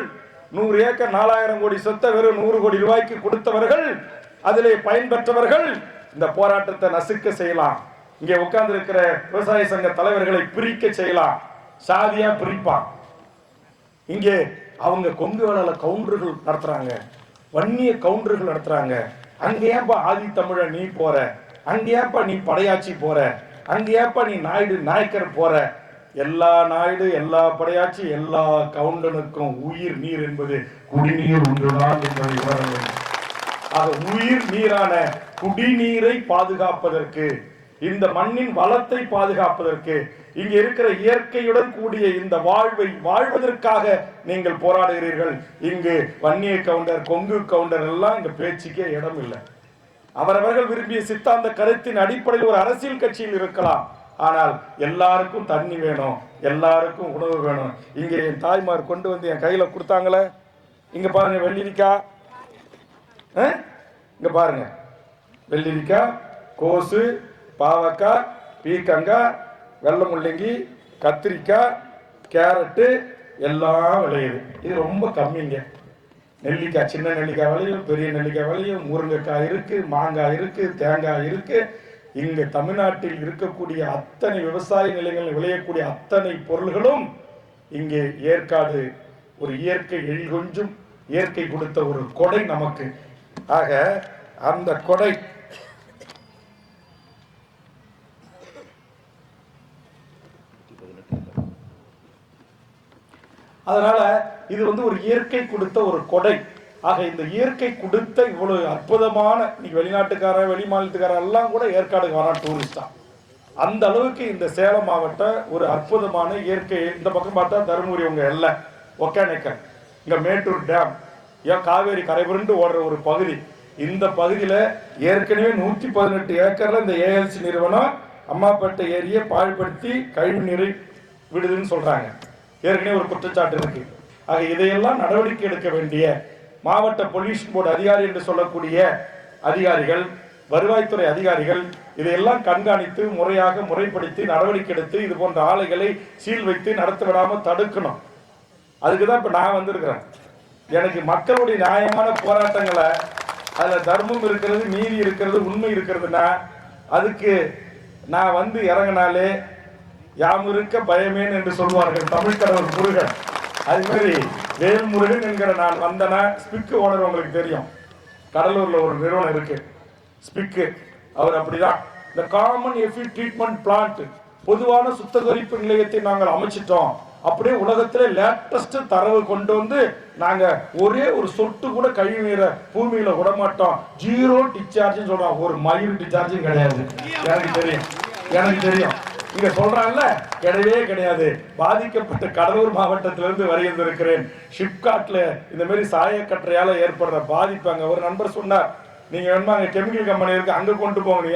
100 ஏக்கர் 4000 கோடி சொத்தை வெறும் 100 கோடி ரூபாய்க்கு கொடுத்தவர்கள், அதிலே பயன்பெற்றவர்கள் இந்த போராட்டத்தை நசுக்க செய்யலாம். இங்கே உட்கார்ந்து இருக்கிற விவசாய சங்க தலைவர்களை பிரிக்க செய்யலாம், சாதியா பிரிப்பான். இங்கே அவங்க கொங்கு வேளாள கவுண்டர்கள் நடத்துறாங்க, வன்னிய கவுண்டர்கள் நடத்துறாங்க. அங்க ஏன்பா ஆதி தமிழ நீ போற, அங்க ஏன்பா நீ படையாச்சி போற, அங்க ஏன்பா நீ நாயுடு நாயக்கர் போற? எல்லா நாயுடு, எல்லா படையாச்சி, எல்லா கவுண்டனுக்கும் உயிர் நீர் என்பது குடிநீர் ஒன்றுதான் என்பதை உணர வேண்டும். ஆக உயிர் நீரான குடிநீரை பாதுகாப்பதற்கு, இந்த மண்ணின் வளத்தை பாதுகாப்பதற்கு, இங்க இருக்கிற இயற்கையுடன் கூடிய இந்த வாழ்வை வாழ்வதற்காக நீங்கள் போராடுகிறீர்கள். இங்கு வன்னிய கவுண்டர், கொங்கு கவுண்டர் எல்லாம் இங்க பேச்சுக்கே இடம் இல்லை. அவரவர்கள் விரும்பிய சித்தாந்த கருத்தின் அடிப்படையில் ஒரு அரசியல் கட்சியில் இருக்கலாம். ஆனால் எல்லாருக்கும் தண்ணி வேணும், எல்லாருக்கும் உணவு வேணும். இங்கே என் தாய்மார் கொண்டு வந்து என் கையில கொடுத்தாங்களே, இங்க பாருங்க வெள்ளரிக்காய், இங்க பாருங்க வெள்ளரிக்காய், கோசு, பாவக்காய், பீக்கங்காய், வெள்ளை முள்ளங்கி, கத்திரிக்காய், கேரட்டு எல்லாம் விளையுது. இது ரொம்ப கம்மிங்க. நெல்லிக்காய், சின்ன நெல்லிக்காய் விளையும், பெரிய நெல்லிக்காய் விளையும், முருங்கைக்காய் இருக்கு, மாங்காய் இருக்கு, தேங்காய் இருக்கு. இங்க தமிழ்நாட்டில் இருக்கக்கூடிய அத்தனை விவசாய நிலங்களில் விளையக்கூடிய அத்தனை பொருள்களும் இங்கே ஏற்காடு ஒரு இயற்கை எழில்கொஞ்சும் இயற்கை கொடுத்த ஒரு கொடை நமக்கு. ஆக அந்த கொடை அதனால இது ஒரு இயற்கை கொடுத்த ஒரு கொடை. ஆக இந்த இயற்கை கொடுத்த இவ்வளவு அற்புதமான, இன்னைக்கு வெளிநாட்டுக்கார வெளி மாநிலத்துக்கார எல்லாம் கூட ஏற்காடுக்கு வரான் டூரிஸ்டா. அந்த அளவுக்கு இந்த சேலம் மாவட்டம் ஒரு அற்புதமான இயற்கை. இந்த பக்கம் பார்த்தா தருமபுரி உங்க எல்லை ஒகேனக்கல், இங்க மேட்டூர் டேம், ஏன் காவேரி கரைபுரண்டு ஓடுற ஒரு பகுதி. இந்த பகுதியில ஏற்கனவே 118 ஏக்கர்ல இந்த ஏஎல்சி நிறுவனம் அம்மாப்பேட்டை ஏரியை பாழ்படுத்தி கழிவு நீரை விடுதுன்னு சொல்றாங்க. ஏற்கனவே ஒரு குற்றச்சாட்டு இருக்கு. ஆக இதையெல்லாம் நடவடிக்கை எடுக்க வேண்டிய மாவட்ட பொல்யூஷன் போர்டு அதிகாரி என்று சொல்லக்கூடிய அதிகாரிகள், வருவாய்த்துறை அதிகாரிகள் இதையெல்லாம் கண்காணித்து முறையாக முறைப்படுத்தி நடவடிக்கை எடுத்து இது போன்ற ஆலைகளை சீல் வைத்து நடத்த விடாமல் தடுக்கணும். அதுக்குதான் இப்ப நான் வந்திருக்கிறேன். எனக்கு மக்களுடைய நியாயமான போராட்டங்களை, அதுல தர்மம் இருக்கிறது, நீதி இருக்கிறது, உண்மை இருக்கிறதுனா அதுக்கு நான் இறங்கினாலே யாம் இருக்க பயமேன் என்று சொல்வார்கள் தமிழ் கடவுள் முருகன். அது மாதிரி வேல்முருகன் என்கிற நான் வந்தனா. ஸ்பிக் ஓனர் உங்களுக்கு தெரியும், கடலூர்ல ஒரு நிறுவனம் இருக்கு ஸ்பிக்கு. அவர் அப்படிதான் இந்த காமன் எஃபிட் ட்ரீட்மெண்ட் பிளான்ட், பொதுவான சுத்திகரிப்பு நிலையத்தை நாங்கள் அமைச்சிட்டோம். அப்படியே உலகத்திலே லேட்டஸ்ட் தரவு கொண்டு வந்து நாங்க ஒரே ஒரு சொட்டு கூட கழிவு நீரை பூமியில விட மாட்டோம், 0 டிஸ்சார்ஜ் சொல்றோம். ஒரு மயில் டிஸ்சார்ஜும் கிடையாது. எனக்கு தெரியும் இங்க சொல்றாங்கல்ல, கிடையவே கிடையாது. பாதிக்கப்பட்ட கடலூர் மாவட்டத்திலிருந்து வருகின்றிருக்கிறேன். ஷிப்காட்ல இந்த மாதிரி சாயக்கற்றையால ஏற்படுற பாதிப்பு அங்க ஒரு நண்பர் சொன்னார், நீங்க வேணுமா அங்க கெமிக்கல் கம்பெனி இருக்கு, அங்க கொண்டு போங்க.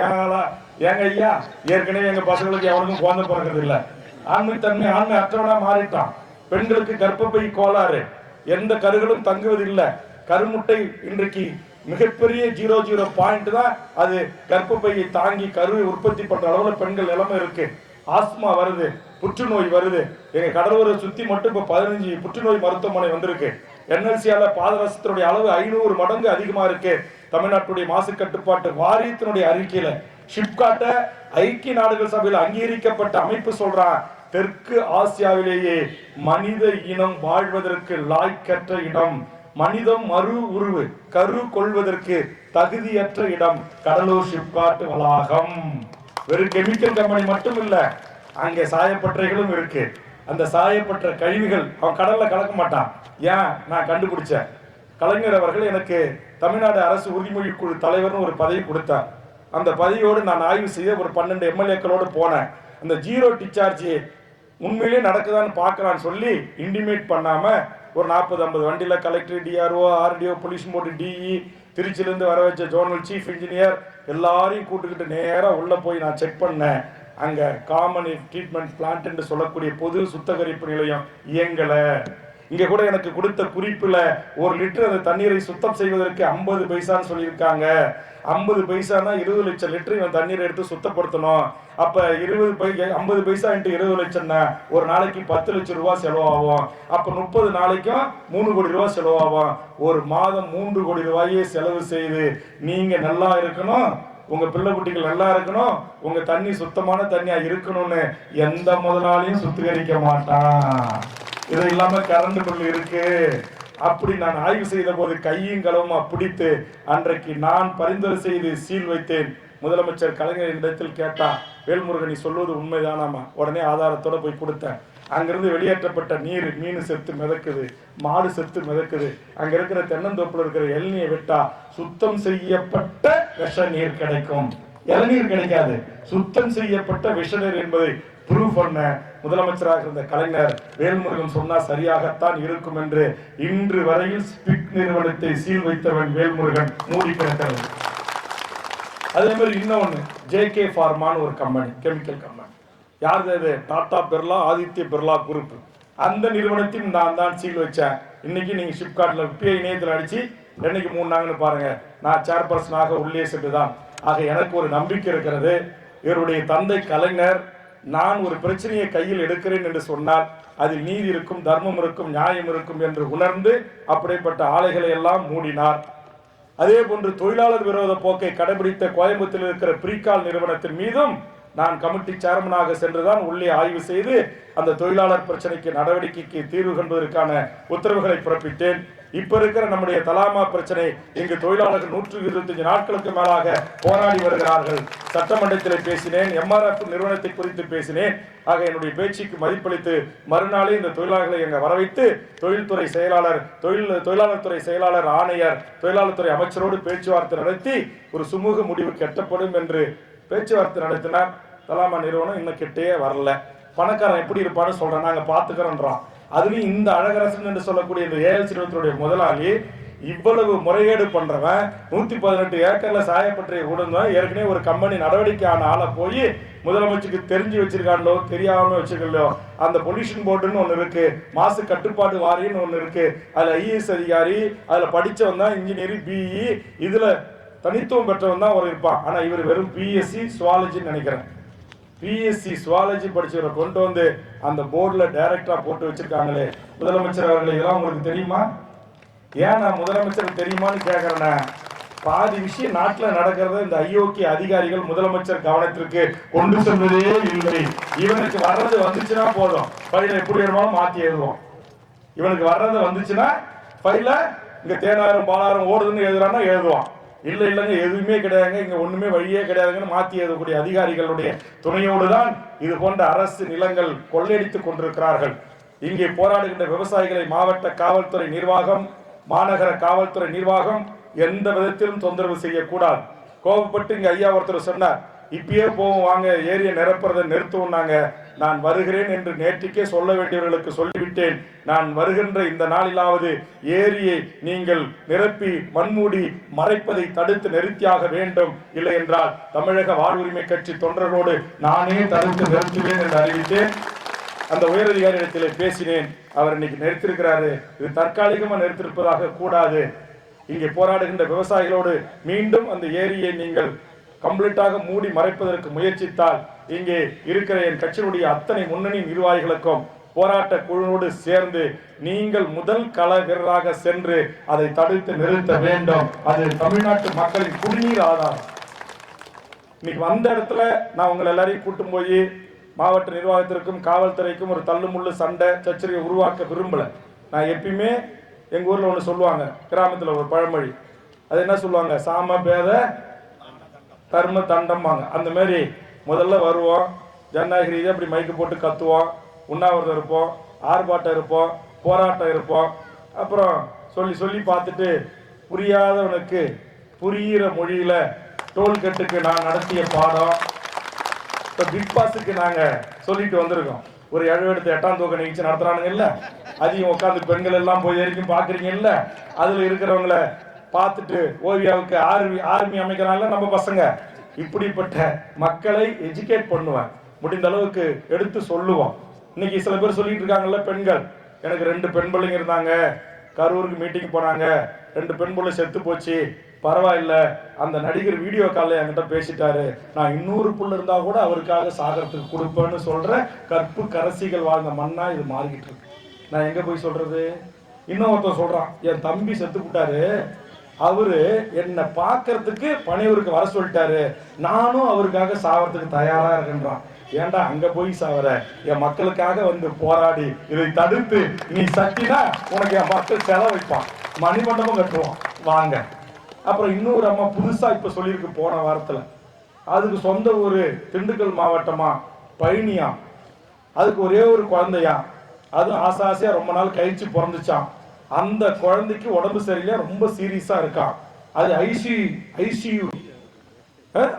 ஏங்க ஐயா, ஏற்கனவே எங்க பசங்களுக்கு எவனுக்கும் குழந்தை பிறக்கிறது இல்லை, ஆண்மைத்தன்மை ஆண்மை அற்றவனா மாறிட்டான். பெண்களுக்கு கர்ப்பப்பை கோளாறு, எந்த கருகளும் தங்குவதில்லை. கருமுட்டை இன்றைக்கு மிகப்பெரிய 00 பாயிண்ட் தான் அது கர்ப்பப்பையை தாங்கி கருவை உற்பத்தி பண்ற அளவுல பெண்கள் நிலைமை இருக்கு. ஆஸ்மா வருது, புற்றுநோய் வருது. எங்க கடலூரை சுத்தி மட்டும் இப்ப 15 புற்றுநோய் மருத்துவமனை வந்திருக்கு. என்எல்சியால பாதரசத்தினுடைய அளவு 500 மடங்கு அதிகமா இருக்கு. தமிழ்நாட்டுடைய மாசு கட்டுப்பாட்டு வாரியத்தினுடைய அறிக்கையில ஷிப்காட்டை ஐக்கிய நாடுகள் சபையில் அங்கீகரிக்கப்பட்ட அமைப்பு சொல்றான், தெற்கு ஆசியாவிலேயே மனித இனம் வாழ்வதற்கு லாய்க்கற்ற இடம், மனிதம் மறு உருவு கரு கொள்வதற்கு தகுதியற்ற இடம் கடலூர் ஷிப்காட் வளாகம். வெறும் கெமிக்கல் கம்பெனி மட்டும் இல்ல, அங்கே சாயப்பட்டறைகளும் இருக்கு. அந்த சாயப்பட்ட கழிவுகள் அவன் கடல்ல கலக்க மாட்டான். ஏன்? நான் கண்டுபிடிச்சேன். கலைஞர் அவர்கள் எனக்கு தமிழ்நாடு அரசு உறுதிமொழி குழு தலைவர்னு ஒரு பதவி கொடுத்தார். அந்த பதவியோடு நான் ஆய்வு செய்ய ஒரு 12 எம்எல்ஏக்களோடு போனேன். அந்த ஜீரோ டிஸ்சார்ஜ் உண்மையிலே நடக்குதான்னு பார்க்கலான்னு சொல்லி இன்டிமேட் பண்ணாம ஒரு 40-50 வண்டியில் collector, DRO, RDO, police board, DE, திருச்சியிலேருந்து வர வச்ச ஜோனல் சீஃப் இன்ஜினியர் எல்லாரையும் கூட்டுக்கிட்டு நேராக உள்ளே போய் நான் செக் பண்ணேன். அங்கே காமன் ட்ரீட்மெண்ட் பிளான்ட் என்று சொல்லக்கூடிய பொது சுத்திகரிப்பு நிலையம் இயங்கலை. இங்கே கூட எனக்கு கொடுத்த குறிப்பில் 1 லிட்டர் அந்த தண்ணீரை சுத்தம் செய்வதற்கு 50 பைசான்னு சொல்லியிருக்காங்க. 50 பைசானா 20 லட்சம் லிட்டர் இவன் தண்ணீரை எடுத்து சுத்தப்படுத்தணும். அப்போ 50 பைசா இன்ட்டு 20 லட்சம்னா ஒரு நாளைக்கு 10 லட்சம் ரூபா செலவாகும். அப்போ 30 நாளைக்கும் 3 கோடி ரூபா செலவாகும். ஒரு மாதம் 3 கோடி ரூபாயே செலவு செய்து நீங்கள் நல்லா இருக்கணும், உங்க பிள்ளை குட்டிகள் நல்லா இருக்கணும், உங்க தண்ணி சுத்தமான தண்ணியா இருக்கணும்னு எந்த முதலாளியும் சுத்திகரிக்க மாட்டான். இது இல்லாம கரண்ட் பில் இருக்கு. அப்படி நான் ஆய்வு செய்த போது கையும் களவுமா பிடித்து அன்றைக்கு நான் பரிந்துரை செய்து சீல் வைத்தேன். முதலமைச்சர் கலைஞர் இடத்தில் கேட்டா, வேல்முருகன் நீ சொல்வது உண்மைதானாமா? உடனே ஆதாரத்தோட போய் கொடுத்தேன். அங்கிருந்து வெளியேற்றப்பட்ட நீர், மீன் செத்து மிதக்குது, மாடு செத்து மிதக்குது. அங்க இருக்கிற தென்னந்தோப்புல இருக்கிற இளநீரை விட்டா சுத்தம் செய்யப்பட்ட விஷ நீர் கிடைக்கும், இளநீர் கிடைக்காது. சுத்தம் செய்யப்பட்ட விஷ நீர் என்பதை ப்ரூவ் பண்ண முதலமைச்சராக இருந்த கலைஞர் வேல்முருகன் சொன்னா சரியாகத்தான் இருக்கும் என்று இன்று வரையில் ஸ்பிக் நிறுவனத்தை சீல் வைத்தவன் வேல்முருகன் மூடி கிடக்கிறது. அதே மாதிரி இன்னொன்னு, ஜேகே ஃபார்மான்னு ஒரு கம்பெனி, கெமிக்கல் கம்பெனி. யார் அது? டாடா பிர்லா, ஆதித்ய பிர்லா குரூப். அந்த நிறுவனத்தையும் நான் தான் சீல் வச்சேன். இன்னைக்கு நீங்க ஷிப்காட்ல பிஐ இணையத்தில் அடிச்சு என்னைக்கு மூணாங்கன்னு பாருங்க. நான் சேர்பர்சனாக உள்ளே சென்றுதான். ஆக எனக்கு ஒரு நம்பிக்கை இருக்கிறது. இவருடைய தந்தை கலைஞர் நான் ஒரு பிரச்சனையை கையில் எடுக்கிறேன் என்று சொன்னால் அதில் நீதி இருக்கும், தர்மம் இருக்கும், நியாயம் இருக்கும் என்று உணர்ந்து அப்படிப்பட்ட ஆலைகளை எல்லாம் மூடினார். அதே போன்று தொழிலாளர் விரோத போக்கை கடைபிடித்த கோயம்புத்தூரில் இருக்கிற பிரிகால் நிறுவனத்தின் மீதும் நான் கமிட்டி சேர்மனாக சென்றுதான் உள்ளே ஆய்வு செய்து அந்த தொழிலாளர் பிரச்சனைக்கு நடவடிக்கைக்கு தீர்வு காண்பதற்கான உத்தரவுகளை பிறப்பித்தேன். இப்ப இருக்கிற நம்முடைய தலாமா பிரச்சனை, இங்கு தொழிலாளர்கள் 125 நாட்களுக்கு மேலாக போராடி வருகிறார்கள். சட்டமன்றத்தில் பேசினேன், எம்ஆர்எஃப் நிறுவனத்தை குறித்து பேசினேன். ஆக என்னுடைய பேச்சுக்கு மதிப்பளித்து மறுநாளே இந்த தொழிலாளர்களை எங்க வரவைத்து தொழில்துறை செயலாளர், தொழிலாளர் துறை செயலாளர், ஆணையர், தொழிலாளர் துறை அமைச்சரோடு பேச்சுவார்த்தை நடத்தி ஒரு சுமூக முடிவு கட்டப்படும் என்று பேச்சுவார்த்தை நடத்தினார். தலாமா நிறுவனம் இன்னும் கிட்டே வரல. பணக்காரன் எப்படி இருப்பான்னு சொல்றேன், நாங்க பாத்துக்கிறோன்றான். அதுலயும் இந்த அழகரசன் என்று சொல்லக்கூடிய இந்த ஏஎல்சி நிறுவனத்துடைய முதலாளி இவ்வளவு முறைகேடு பண்றவன் 118 ஏக்கர்ல சாயப்பட்டறை உடனும் ஏற்கனவே ஒரு கம்பெனி நடவடிக்கை ஆன ஆளை போய் முதலமைச்சருக்கு தெரிஞ்சு வச்சிருக்காங்களோ தெரியாம வச்சிருக்கோ. அந்த பொல்யூஷன் போர்டுன்னு ஒண்ணு இருக்கு, மாசு கட்டுப்பாடு வாரியம்னு ஒண்ணு இருக்கு. அதுல ஐஏஎஸ் அதிகாரி, அதுல படிச்சவன் தான் இன்ஜினியரிங் பிஇ, இதுல தனித்துவம் பெற்றவன் தான் ஒரு இருப்பான். ஆனா இவர் வெறும் பிஎஸ்சி சுவாலஜின்னு நினைக்கிறேன். பிஎஸ்சி சுவாலஜி படிச்சவரை கொண்டு வந்து அந்த போர்டுல டைரக்டரா போட்டு வச்சிருக்காங்களே. முதலமைச்சர் அவர்கள் இதெல்லாம் உங்களுக்கு தெரியுமா? ஏன் நான் முதலமைச்சர் தெரியுமான்னு கேட்கறேன்னா, பாதி விஷயம் நாட்டில் நடக்கிறத இந்த ஐயோக்கிய அதிகாரிகள் முதலமைச்சர் கவனத்திற்கு கொண்டு சென்றதே இல்லை. இவனுக்கு வர்றது வந்துச்சுன்னா போதும், பையில எப்படி வேணுமாலும் மாத்தி எழுதுவோம். இவனுக்கு வர்றது வந்துச்சுன்னா பையில இங்க தேனாரம் பாலாரம் ஓடுதுன்னு எழுதுறான்னா எழுதுவான். இல்லைங்க எதுவுமே கிடையாதுங்க, இங்க ஒண்ணுமே வழியே கிடையாதுன்னு மாத்தி எழுதக்கூடிய அதிகாரிகளுடைய துணையோடு தான் இது போன்ற அரசு நிலங்கள் கொள்ளையடித்துக் கொண்டிருக்கிறார்கள். இங்கே போராடுகின்ற விவசாயிகளை மாவட்ட காவல்துறை நிர்வாகம், மாநகர காவல்துறை நிர்வாகம் எந்த விதத்திலும் தொந்தரவு செய்யக்கூடாது. கோபப்பட்டு இங்க ஐயா ஒருத்தர் சொன்னார், இப்பயே போவோம் வாங்க ஏரியை நிரப்புறதை நிறுத்துவோம்னாங்க. நான் வருகிறேன் என்று நேற்றுக்கே சொல்ல வேண்டியவர்களுக்கு சொல்லிவிட்டேன். நான் வருகின்ற இந்த நாளிலாவது ஏரியை நீங்கள் நிரப்பி மண்மூடி மறைப்பதை தடுத்து நிறுத்தியாக வேண்டும். இல்லை என்றால் தமிழக வாழ்வுரிமை கட்சி தொண்டர்களோடு நானே தடுத்து நிறுத்துவேன் என்று அறிவித்தேன். அந்த உயரதிகாரியிடத்தில் பேசினேன். அவர் இன்னைக்கு நிறுத்திருக்கிறாரு. இது தற்காலிகமாக நிறுத்திருப்பதாக கூடாது. இங்கே போராடுகின்ற விவசாயிகளோடு மீண்டும் அந்த ஏரியை நீங்கள் கம்ப்ளீட்டாக மூடி மறைப்பதற்கு முயற்சித்தால் இங்கே இருக்கிற என் கட்சியினுடைய அத்தனை முன்னணி நிர்வாகிகளுக்கும் போராட்ட குழுவோடு சேர்ந்து நீங்கள் முதல் கள வீரராக சென்று அதை தடுத்து நிறுத்த வேண்டும். அது தமிழ்நாட்டு மக்களின் குடிநீர் ஆதாரம். இன்னைக்கு வந்த இடத்துல நான் உங்களை எல்லாரையும் கூட்டும் போய் மாவட்ட நிர்வாகத்திற்கும் காவல்துறைக்கும் ஒரு தள்ளுமுள்ளு சண்டை சச்சரவை உருவாக்க விரும்பல. நான் எப்பயுமே எங்க ஊர்ல ஒன்று சொல்லுவாங்க, கிராமத்துல ஒரு பழமொழி, அது என்ன சொல்லுவாங்க, சாம பேத தர்ம தண்டம்பாங்க. அந்த மாதிரி முதல்ல வருவோம், ஜனநாயக ரீதியாக அப்படி மைக்கு போட்டு கத்துவோம், உண்ணாவிரதம் இருப்போம், ஆர்ப்பாட்டம் இருப்போம், போராட்டம் இருப்போம். அப்புறம் சொல்லி சொல்லி பார்த்துட்டு புரியாதவனுக்கு புரிகிற மொழியில டோல்கட்டுக்கு நான் நடத்திய பாடம் இப்போ பிக் பாஸுக்கு நாங்கள் சொல்லிட்டு வந்திருக்கோம். ஒரு 7 எடுத்து 8ஆம் தூக்க நிகழ்ச்சி நடத்துறானுங்க இல்ல, அதையும் உட்காந்து பெண்கள் எல்லாம் போய் வரைக்கும் பார்க்குறீங்க இல்ல, அதில் இருக்கிறவங்கள பார்த்துட்டு ஓவியாவுக்கு ஆர்மி அமைக்கிறாங்கல்ல நம்ம பசங்க. இப்படிப்பட்ட மக்களை எஜுகேட் பண்ணுவேன், முடிந்த அளவுக்கு எடுத்து சொல்லுவோம். இன்னைக்கு சில பேர் சொல்லிட்டு இருக்காங்கல்ல, பெண்கள், எனக்கு 2 பெண் பிள்ளைங்க இருந்தாங்க, கரூருக்கு மீட்டிங் போனாங்க, 2 பெண் பிள்ளை செத்து போச்சு, பரவாயில்ல, அந்த நடிகர் வீடியோ காலில் என்கிட்ட பேசிட்டாரு, நான் 200 புள்ள இருந்தா கூட அவருக்காக சாகரத்துக்கு கொடுப்பேன்னு சொல்ற கற்பு கரசிகள் வாழ்ந்த மண்ணா இது மாறிக்கிட்டு இருக்கு. நான் எங்க போய் சொல்றது? இன்னொருத்தன் சொல்றான், என் தம்பி செத்து விட்டாரு, அவரு என்னை பார்க்கறதுக்கு பனையூருக்கு வர சொல்லிட்டாரு, நானும் அவருக்காக சாவறதுக்கு தயாரா இருக்கின்றான். ஏண்டா அங்க போய் சாவற? என் மக்களுக்காக வந்து போராடி இதை தடுத்து நீ சட்டினா உனக்கு என் மக்கள் செலவழிப்பான், மணிமண்டபம் கட்டுவான் வாங்க. அப்புறம் இன்னொரு அம்மா புதுசா இப்ப சொல்லியிருக்கு போன வாரத்துல, அதுக்கு சொந்த ஊரு திண்டுக்கல் மாவட்டமா பழனியா, அதுக்கு ஒரே ஒரு குழந்தையா, அது ஆசையா ரொம்ப நாள் கழிச்சு பிறந்துச்சான். அந்த குழந்தைக்கு உடம்பு சரியில்லை, ரொம்ப சீரியஸா இருக்கான், அது ஐசியூ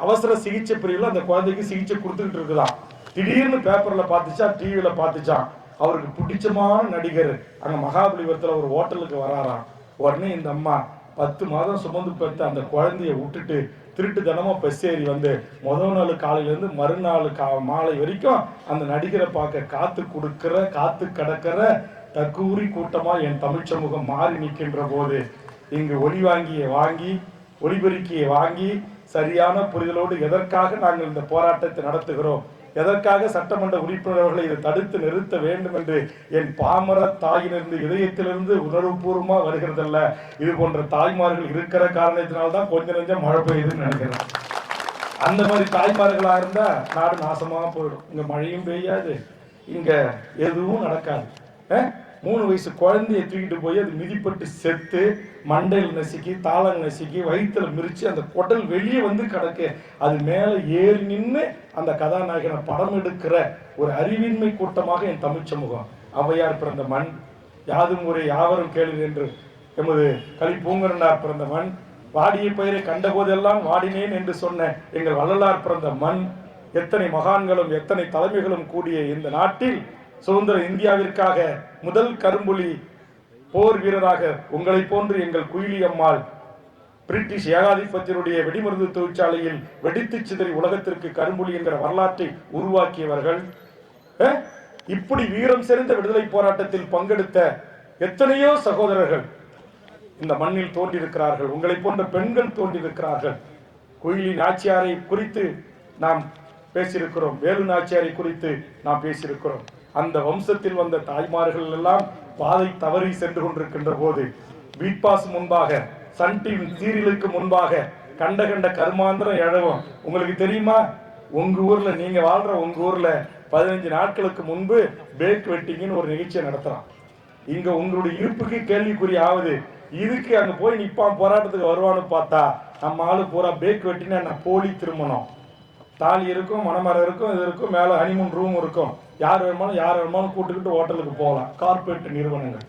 அவசர சிகிச்சை பிரிவில் அந்த குழந்தைக்கு சிகிச்சை கொடுத்துக்கிட்டு இருக்குதான். திடீர்னு பேப்பர்ல பார்த்துச்சா, டிவியில பார்த்துச்சான், அவருக்கு பிடிச்சமான நடிகர் அங்க மகாபலிபுரத்துல ஒரு ஹோட்டலுக்கு வராராம். உடனே இந்த அம்மா 10 மாதம் சுமந்து பெற்ற அந்த குழந்தைய விட்டுட்டு திருட்டு தினமா பஸ் ஏறி வந்து முதல் நாள் காலையில இருந்து மறுநாள் மாலை வரைக்கும் அந்த நடிகரை பார்க்க காத்து கிடக்கிற தக்கூரி கூட்டமா என் தமிழ் சமூகம் மாறி நிற்கின்ற போது இங்கு ஒளிபெருக்கியை வாங்கி சரியான புரிதலோடு எதற்காக நாங்கள் இந்த போராட்டத்தை நடத்துகிறோம், எதற்காக சட்டமன்ற உறுப்பினர்களை இதை தடுத்து நிறுத்த வேண்டும் என்று என் பாமர தாயிலிருந்து இதயத்திலிருந்து உணர்வுபூர்வமா வருகிறதல்ல, இது போன்ற தாய்மார்கள் இருக்கிற காரணத்தினால்தான் கொஞ்சம் நெஞ்சம் மழை பெய்யுதுன்னு நினைக்கிறேன். அந்த மாதிரி தாய்மார்களா இருந்தா நாடு நாசமா போயிடும். இங்க மழையும் பெய்யாது, இங்க எதுவும் நடக்காது. 3 வயசு குழந்தைய தூக்கிட்டு போய் அது மிதிப்பட்டு செத்து மண்டையில் நசுக்கி தாளம் நசுக்கி வயிற்றுல மிரிச்சு அந்த குடல் வெளியே வந்து கிடக்கு, அது மேல ஏறி நின்று அந்த கதாநாயகனை படம் எடுக்கிற ஒரு அறிவின்மை கூட்டமாக என் தமிழ் சமூகம். ஔவையார் பிறந்த மண், யாதும் ஊரே யாவரும் கேளு என்று எமது கலிப்பூங்கரனார் பிறந்த மண், வாடிய பெயரை கண்ட போதெல்லாம் வாடினேன் என்று சொன்ன எங்கள் வள்ளலார் பிறந்த மண், எத்தனை மகான்களும் எத்தனை தலைமைகளும் கூடிய இந்த நாட்டில் சுதந்திர இந்தியாவிற்காக முதல் கரும்புலி போர் வீரராக உங்களை போன்று எங்கள் குயிலி அம்மாள் பிரிட்டிஷ் ஏகாதிபத்தியருடைய வெடிமருந்து தொழிற்சாலையில் வெடித்து சிதறி உலகத்திற்கு கரும்புலி என்கிற வரலாற்றை உருவாக்கியவர்கள். இப்படி வீரம் செறிந்த விடுதலை போராட்டத்தில் பங்கெடுத்த எத்தனையோ சகோதரர்கள் இந்த மண்ணில் தோன்றியிருக்கிறார்கள், உங்களை போன்ற பெண்கள் தோன்றியிருக்கிறார்கள். குயிலி நாச்சியாரை குறித்து நாம் பேசியிருக்கிறோம், வேலு நாச்சியாரை குறித்து நாம் பேசியிருக்கிறோம். அந்த வம்சத்தில் வந்த தாய்மார்கள் எல்லாம் பாதை தவறி சென்று கொண்டிருக்கின்ற போது பீட் பாஸ் முன்பாக, சன் டிவி சீரியலுக்கு முன்பாக கண்ட கருமாந்திரம் எழவும். உங்களுக்கு தெரியுமா, உங்க ஊர்ல நீங்க வாழ்ற உங்க ஊர்ல 15 நாட்களுக்கு முன்பு பேக் வெட்டிங்னு ஒரு நிகழ்ச்சியை நடத்துறான். இங்க உங்களுடைய இருப்புக்கு கேள்விக்குறி ஆகுது, இதுக்கு அங்க போய் நிப்பான் போராட்டத்துக்கு வருவான்னு பார்த்தா நம்ம ஆளு பூரா பேக் வெட்டினா என்ன போலி திருமணம், தாலி இருக்கும், மணமரம் இருக்கும், இது இருக்கும், மேலே ஹனிமூன் ரூம் இருக்கும், யார் வேணுமாலும் கூட்டுக்கிட்டு ஹோட்டலுக்கு போகலாம். கார்பரேட் நிறுவனங்கள்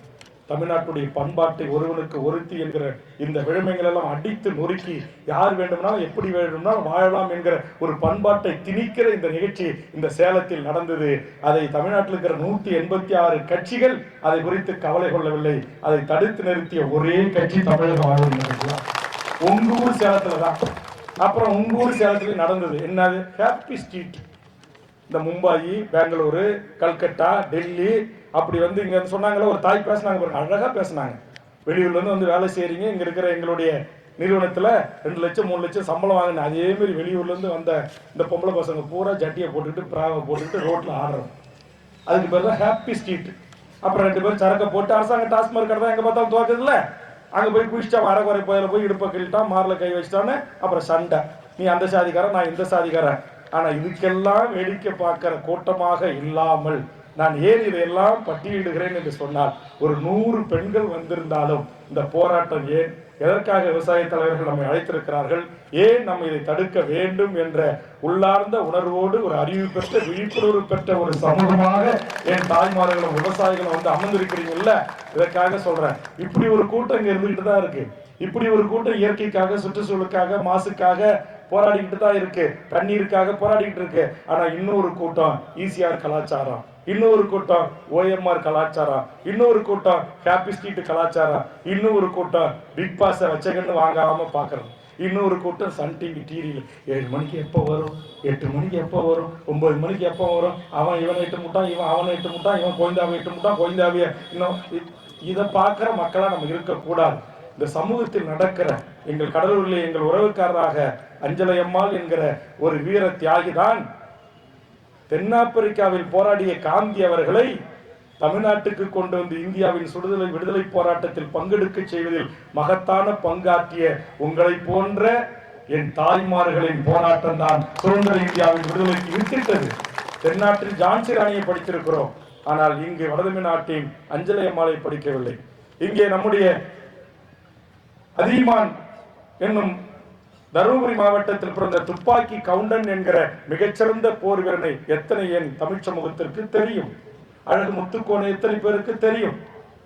தமிழ்நாட்டுடைய பண்பாட்டை ஒருவனுக்கு ஒருத்தி என்கிற இந்த விழுமைகள் எல்லாம் அடித்து நொறுக்கி யார் வேண்டும்னாலும் எப்படி வேண்டும்னாலும் வாழலாம் என்கிற ஒரு பண்பாட்டை திணிக்கிற இந்த நிகழ்ச்சி இந்த சேலத்தில் நடந்தது. அதை தமிழ்நாட்டில் இருக்கிற 186 கட்சிகள் அதை குறித்து கவலை கொள்ளவில்லை. அதை தடுத்து நிறுத்திய ஒரே கட்சி தமிழக வாழ்வு உங்க ஊர் சேலத்துல தான். அப்புறம் உங்க ஊர் சேலத்துல நடந்தது என்னது, ஹாப்பி ஸ்ட்ரீட். இந்த மும்பாய், பெங்களூரு, கல்கட்டா, டெல்லி அப்படி வந்து இங்க சொன்னாங்களே, ஒரு தாய் பேசினாங்க பாருங்க, அழகா பேசினாங்க. வெளியூர்ல இருந்து வேலை செய்யறீங்க, இங்க இருக்கிற எங்களுடைய நிறுவனத்துல 2 லட்சம் 3 லட்சம் சம்பளம் வாங்கின, அதே மாதிரி வெளியூர்ல இருந்து வந்த இந்த பொம்பளை பசங்க பூரா ஜட்டியை போட்டுக்கிட்டு பிராவை போட்டுக்கிட்டு ரோட்ல ஆடுறோம். அதுக்கு பேர் தான் ஹாப்பி ஸ்ட்ரீட். அப்புறம் 2 பேர் சரக்கை போட்டு அரசாங்க டாஸ்மார்க் கடை தான் எங்க பார்த்தாலும் துவக்குதுல்ல, அங்க போய் குளிச்சா அரைக்குறை போயில போய் இடுப்பை கிழிட்டான், மாரில் கை வச்சிட்டான்னு அப்புறம் சண்டை, நீ அந்த சாதிக்காரன் நான் இந்த சாதிக்காரன். ஆனா இதுக்கெல்லாம் வேடிக்கை பார்க்கிற கூட்டமாக இல்லாமல் நான் ஏன் இதையெல்லாம் பட்டியலிடுகிறேன் என்று சொன்னால், ஒரு 100 பெண்கள் வந்திருந்தாலும் இந்த போராட்டம் ஏன், எதற்காக விவசாய தலைவர்கள் நம்மை அழைத்திருக்கிறார்கள், ஏன் நம்ம இதை தடுக்க வேண்டும் என்ற உள்ளார்ந்த உணர்வோடு ஒரு அறிவு பெற்ற விழிப்புணர்வு பெற்ற ஒரு சமூகமாக என் தாய்மார்களும் விவசாயிகளும் வந்து அமர்ந்திருக்கிறீங்கல்ல, இதற்காக சொல்றேன். இப்படி ஒரு கூட்டம் இங்க இருந்துகிட்டு தான் இருக்கு. இப்படி ஒரு கூட்டம் இயற்கைக்காக, சுற்றுச்சூழலுக்காக, மாசுக்காக போராடிக்கிட்டு தான் இருக்கு, தண்ணீருக்காக போராடிக்கிட்டு இருக்கு. ஆனா இன்னொரு கூட்டம் ஈசிஆர் கலாச்சாரம், இன்னொரு கூட்டம் ஓஎம்ஆர் கலாச்சாரம், இன்னொரு கூட்டம் ஹாப்பி ஸ்ட்ரீட் கலாச்சாரம், இன்னொரு கூட்டம் பிக் பாஸ் வச்சகன்னு வாங்காம பாக்குறது, இன்னொரு கூட்டம் சன் டிவி டிவியில் 7 மணிக்கு எப்போ வரும், 8 மணிக்கு எப்போ வரும், 9 மணிக்கு எப்போ வரும், அவன் இவனை இட்டு முட்டான், இவன் அவனை இட்டு முட்டான், இவன் கோயந்தாவை இட்டு முட்டான், கோயந்தாவிய இன்னும் இதை பார்க்குற மக்களாக நம்ம இருக்கக்கூடாது. இந்த சமூகத்தில் நடக்கிற எங்கள் கடலூரில் எங்கள் உறவுக்காரராக அஞ்சலை அம்மாள் என்கிற ஒரு வீர தியாகி தான் தென்னாப்பிரிக்காவில் போராடிய காந்தி அவர்களை தமிழ்நாட்டுக்கு கொண்டு வந்து இந்தியாவின் விடுதலை போராட்டத்தில் பங்கெடுக்க செய்வதில் மகத்தான பங்காற்றிய உங்களை போன்ற என் தாய்மார்களின் போராட்டம் தான் சுதந்திர இந்தியாவின் விடுதலைக்கு வித்திட்டது. தென்னாட்டில் ஜான்சி ராணியை படித்திருக்கிறோம், ஆனால் இங்கு வடதமிழ்நாட்டின் அஞ்சலை அம்மாளை படிக்கவில்லை. இங்கே நம்முடைய அதியமான் என்னும் தருமபுரி மாவட்டத்தில் பிறந்த துப்பாக்கி கவுண்டன் என்கிற மிகச்சிறந்த போர் வீரனை எத்தனை என் தமிழ் சமூகத்திற்கு தெரியும். அழகு முத்துக்கோணை எத்தனை பேருக்கு தெரியும்.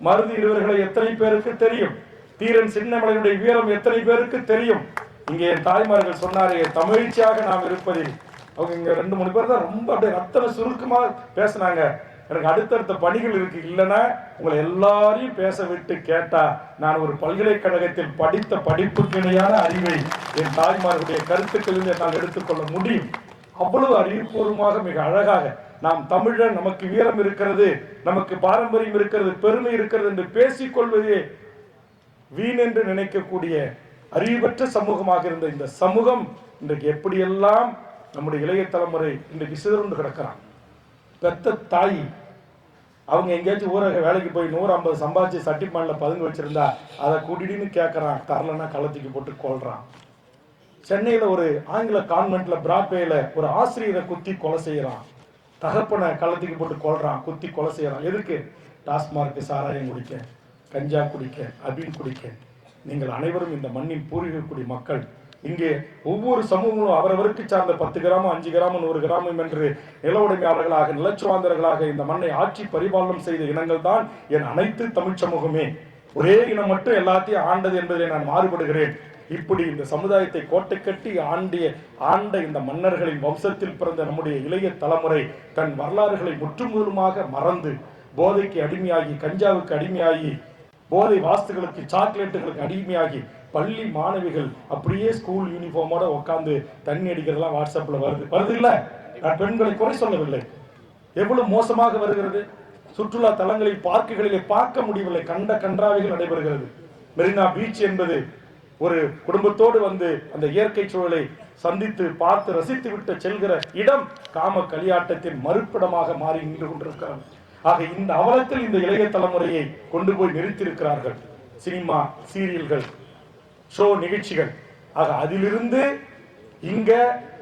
மருது இருவர்களை எத்தனை பேருக்கு தெரியும். தீரன் சின்னமலையுடைய வீரம் எத்தனை பேருக்கு தெரியும். இங்கே என் தாய்மார்கள் சொன்னாரே, தமிழ்ச்சியாக நாம் இருப்பதில் அவங்க இங்க 2-3 பேர் தான் ரொம்ப அப்படியே ரத்தன சுருக்கமா பேசினாங்க. எனக்கு அடுத்தடுத்த பணிகள் இருக்கு, இல்லைன்னா உங்களை எல்லாரையும் பேச விட்டு கேட்டா நான் ஒரு பல்கலைக்கழகத்தில் படித்த படிப்புக்கு இணையான அறிவை என் தாய்மார்களுடைய கருத்துக்களில் நான் எடுத்துக்கொள்ள முடியும். அவ்வளவு அறிவுபூர்வமாக மிக அழகாக நாம் தமிழர், நமக்கு வீரம் இருக்கிறது, நமக்கு பாரம்பரியம் இருக்கிறது, பெருமை இருக்கிறது என்று பேசிக்கொள்வதே வீண் என்று நினைக்கக்கூடிய அறிவுபற்ற சமூகமாக இருந்த இந்த சமூகம் இன்றைக்கு எப்படியெல்லாம் நம்முடைய இளைய தலைமுறை இன்றைக்கு சிதறுண்டு கிடக்கிறான். பெத்த தாய் அவங்க எங்கேயாச்சும் ஊரக வேலைக்கு போய் 150 சம்பாதிச்சு சட்டிப்பானில் பதுங்க வச்சிருந்தா அதை கூட்டிடுன்னு கேட்கறான், தரலன்னா கள்ளத்துக்கு போட்டு கொள்றான். சென்னையில ஒரு ஆங்கில கான்வென்ட்ல பிராட்வேல ஒரு ஆசிரியரை குத்தி கொலை செய்யறான், தகப்பனை கள்ளத்துக்கு போட்டு கொள்றான், குத்தி கொலை செய்யறான். எதுக்கு? டாஸ்மார்க் சாராயம் குடிக்க, கஞ்சா குடிக்க, அபீன் குடிக்க. நீங்கள் அனைவரும் இந்த மண்ணின் பூர்வீக குடி மக்கள். இங்கே ஒவ்வொரு சமூகமும் அவரவருக்கு சார்ந்த 10 கிராமம், 5 கிராமம், 100 கிராமம் என்று நில உடைமையாளர்களாக, நிலச்சுவாந்தர்களாக இந்த மண்ணை ஆட்சி பரிபாலனம் செய்த இனங்கள் தான் என் அனைத்து தமிழ் சமூகமே. ஒரே இனம் மட்டும் எல்லாத்தையும் ஆண்டது என்பதை நான் மாறுபடுகிறேன். இப்படி இந்த சமுதாயத்தை கோட்டை கட்டி ஆண்ட இந்த மன்னர்களின் வம்சத்தில் பிறந்த நம்முடைய இளைய தலைமுறை தன் வரலாறுகளை முற்றுமுதலுமாக மறந்து போதைக்கு அடிமையாகி, கஞ்சாவுக்கு அடிமையாகி, போதை வாஸ்துகளுக்கு, சாக்லேட்டுகளுக்கு அடிமையாகி பள்ளி மாணவிகள் அப்படியே ஸ்கூல் யூனிஃபார்மோட உட்காந்து தண்ணி அடிக்கிறதுலாம் வாட்ஸ்அப்ல வருது இல்ல. நான் பெண்களை குறை சொல்லவில்லை, எவ்வளவு மோசமாக வருகிறது. சுற்றுலா தலங்களில், பார்க்குகளிலே பார்க்க முடியவில்லை, கன்றாவிகள் நடைபெறுகிறது. மெரினா பீச் என்பது ஒரு குடும்பத்தோடு வந்து அந்த இயற்கை சூழலை சந்தித்து பார்த்து ரசித்து விட்டு செல்கிற இடம் காம களியாட்டத்தின் மறுப்பிடமாக மாறி நின்று கொண்டிருக்கிறது. ஆக இந்த அவலத்தில் இந்த இளைய தலைமுறையை கொண்டு போய் நிறுத்தியிருக்கிறார்கள். சினிமா, சீரியல்கள், ஷோ நிகழ்ச்சிகள். ஆக அதிலிருந்து இங்க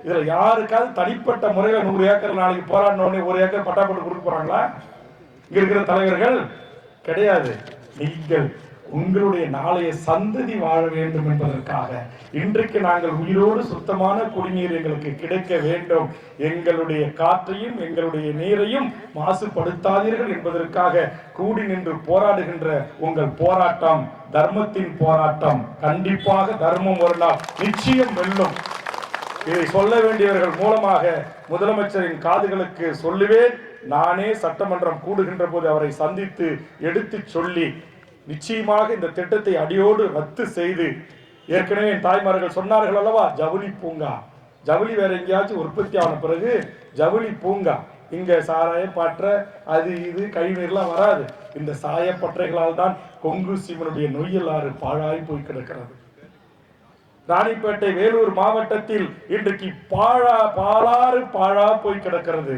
இதுல யாருக்காவது தனிப்பட்ட முறையில 100 ஏக்கர் நாளைக்கு போராடினோடனே 1 ஏக்கர் பட்டா போட்டு கொடுக்க போறாங்களா? இங்க இருக்கிற தலைவர்கள் கிடையாது. நீங்கள் உங்களுடைய நாளைய சந்ததி வாழ வேண்டும் என்பதற்காக இன்றைக்கு நாங்கள் உயிரோடு சுத்தமான குடிநீர் எங்களுக்கு கிடைக்க வேண்டும், எங்களுடைய காற்றையும் எங்களுடைய நீரையும் மாசுபடுத்தாதீர்கள் என்பதற்காக கூடி நின்று போராடுகின்ற உங்கள் போராட்டம் தர்மத்தின் போராட்டம். கண்டிப்பாக தர்மம் ஒரு நாள் நிச்சயம் வெல்லும். இதை சொல்ல வேண்டியவர்கள் மூலமாக முதலமைச்சரின் காதுகளுக்கு சொல்லுவேன். நானே சட்டமன்றம் கூடுகின்ற போது அவரை சந்தித்து எடுத்து சொல்லி நிச்சயமாக இந்த திட்டத்தை அடியோடு ரத்து செய்து, ஏற்கனவே என் தாய்மார்கள் சொன்னார்கள் அல்லவா, ஜவுளி பூங்கா, ஜவுளி வேற எங்கேயாச்சும் உற்பத்தி ஆன பிறகு ஜவுளி பூங்கா, இங்க சாராயப்பற்ற அது இது கழிவுநீர்லாம் வராது. இந்த சாயப்பற்றைகளால் தான் கொங்கு சீமனுடைய நொய்யல் ஆறு பாழாய் போய் கிடக்கிறது. ராணிப்பேட்டை வேலூர் மாவட்டத்தில் இன்றைக்கு பாலாறு பாழா போய் கிடக்கிறது.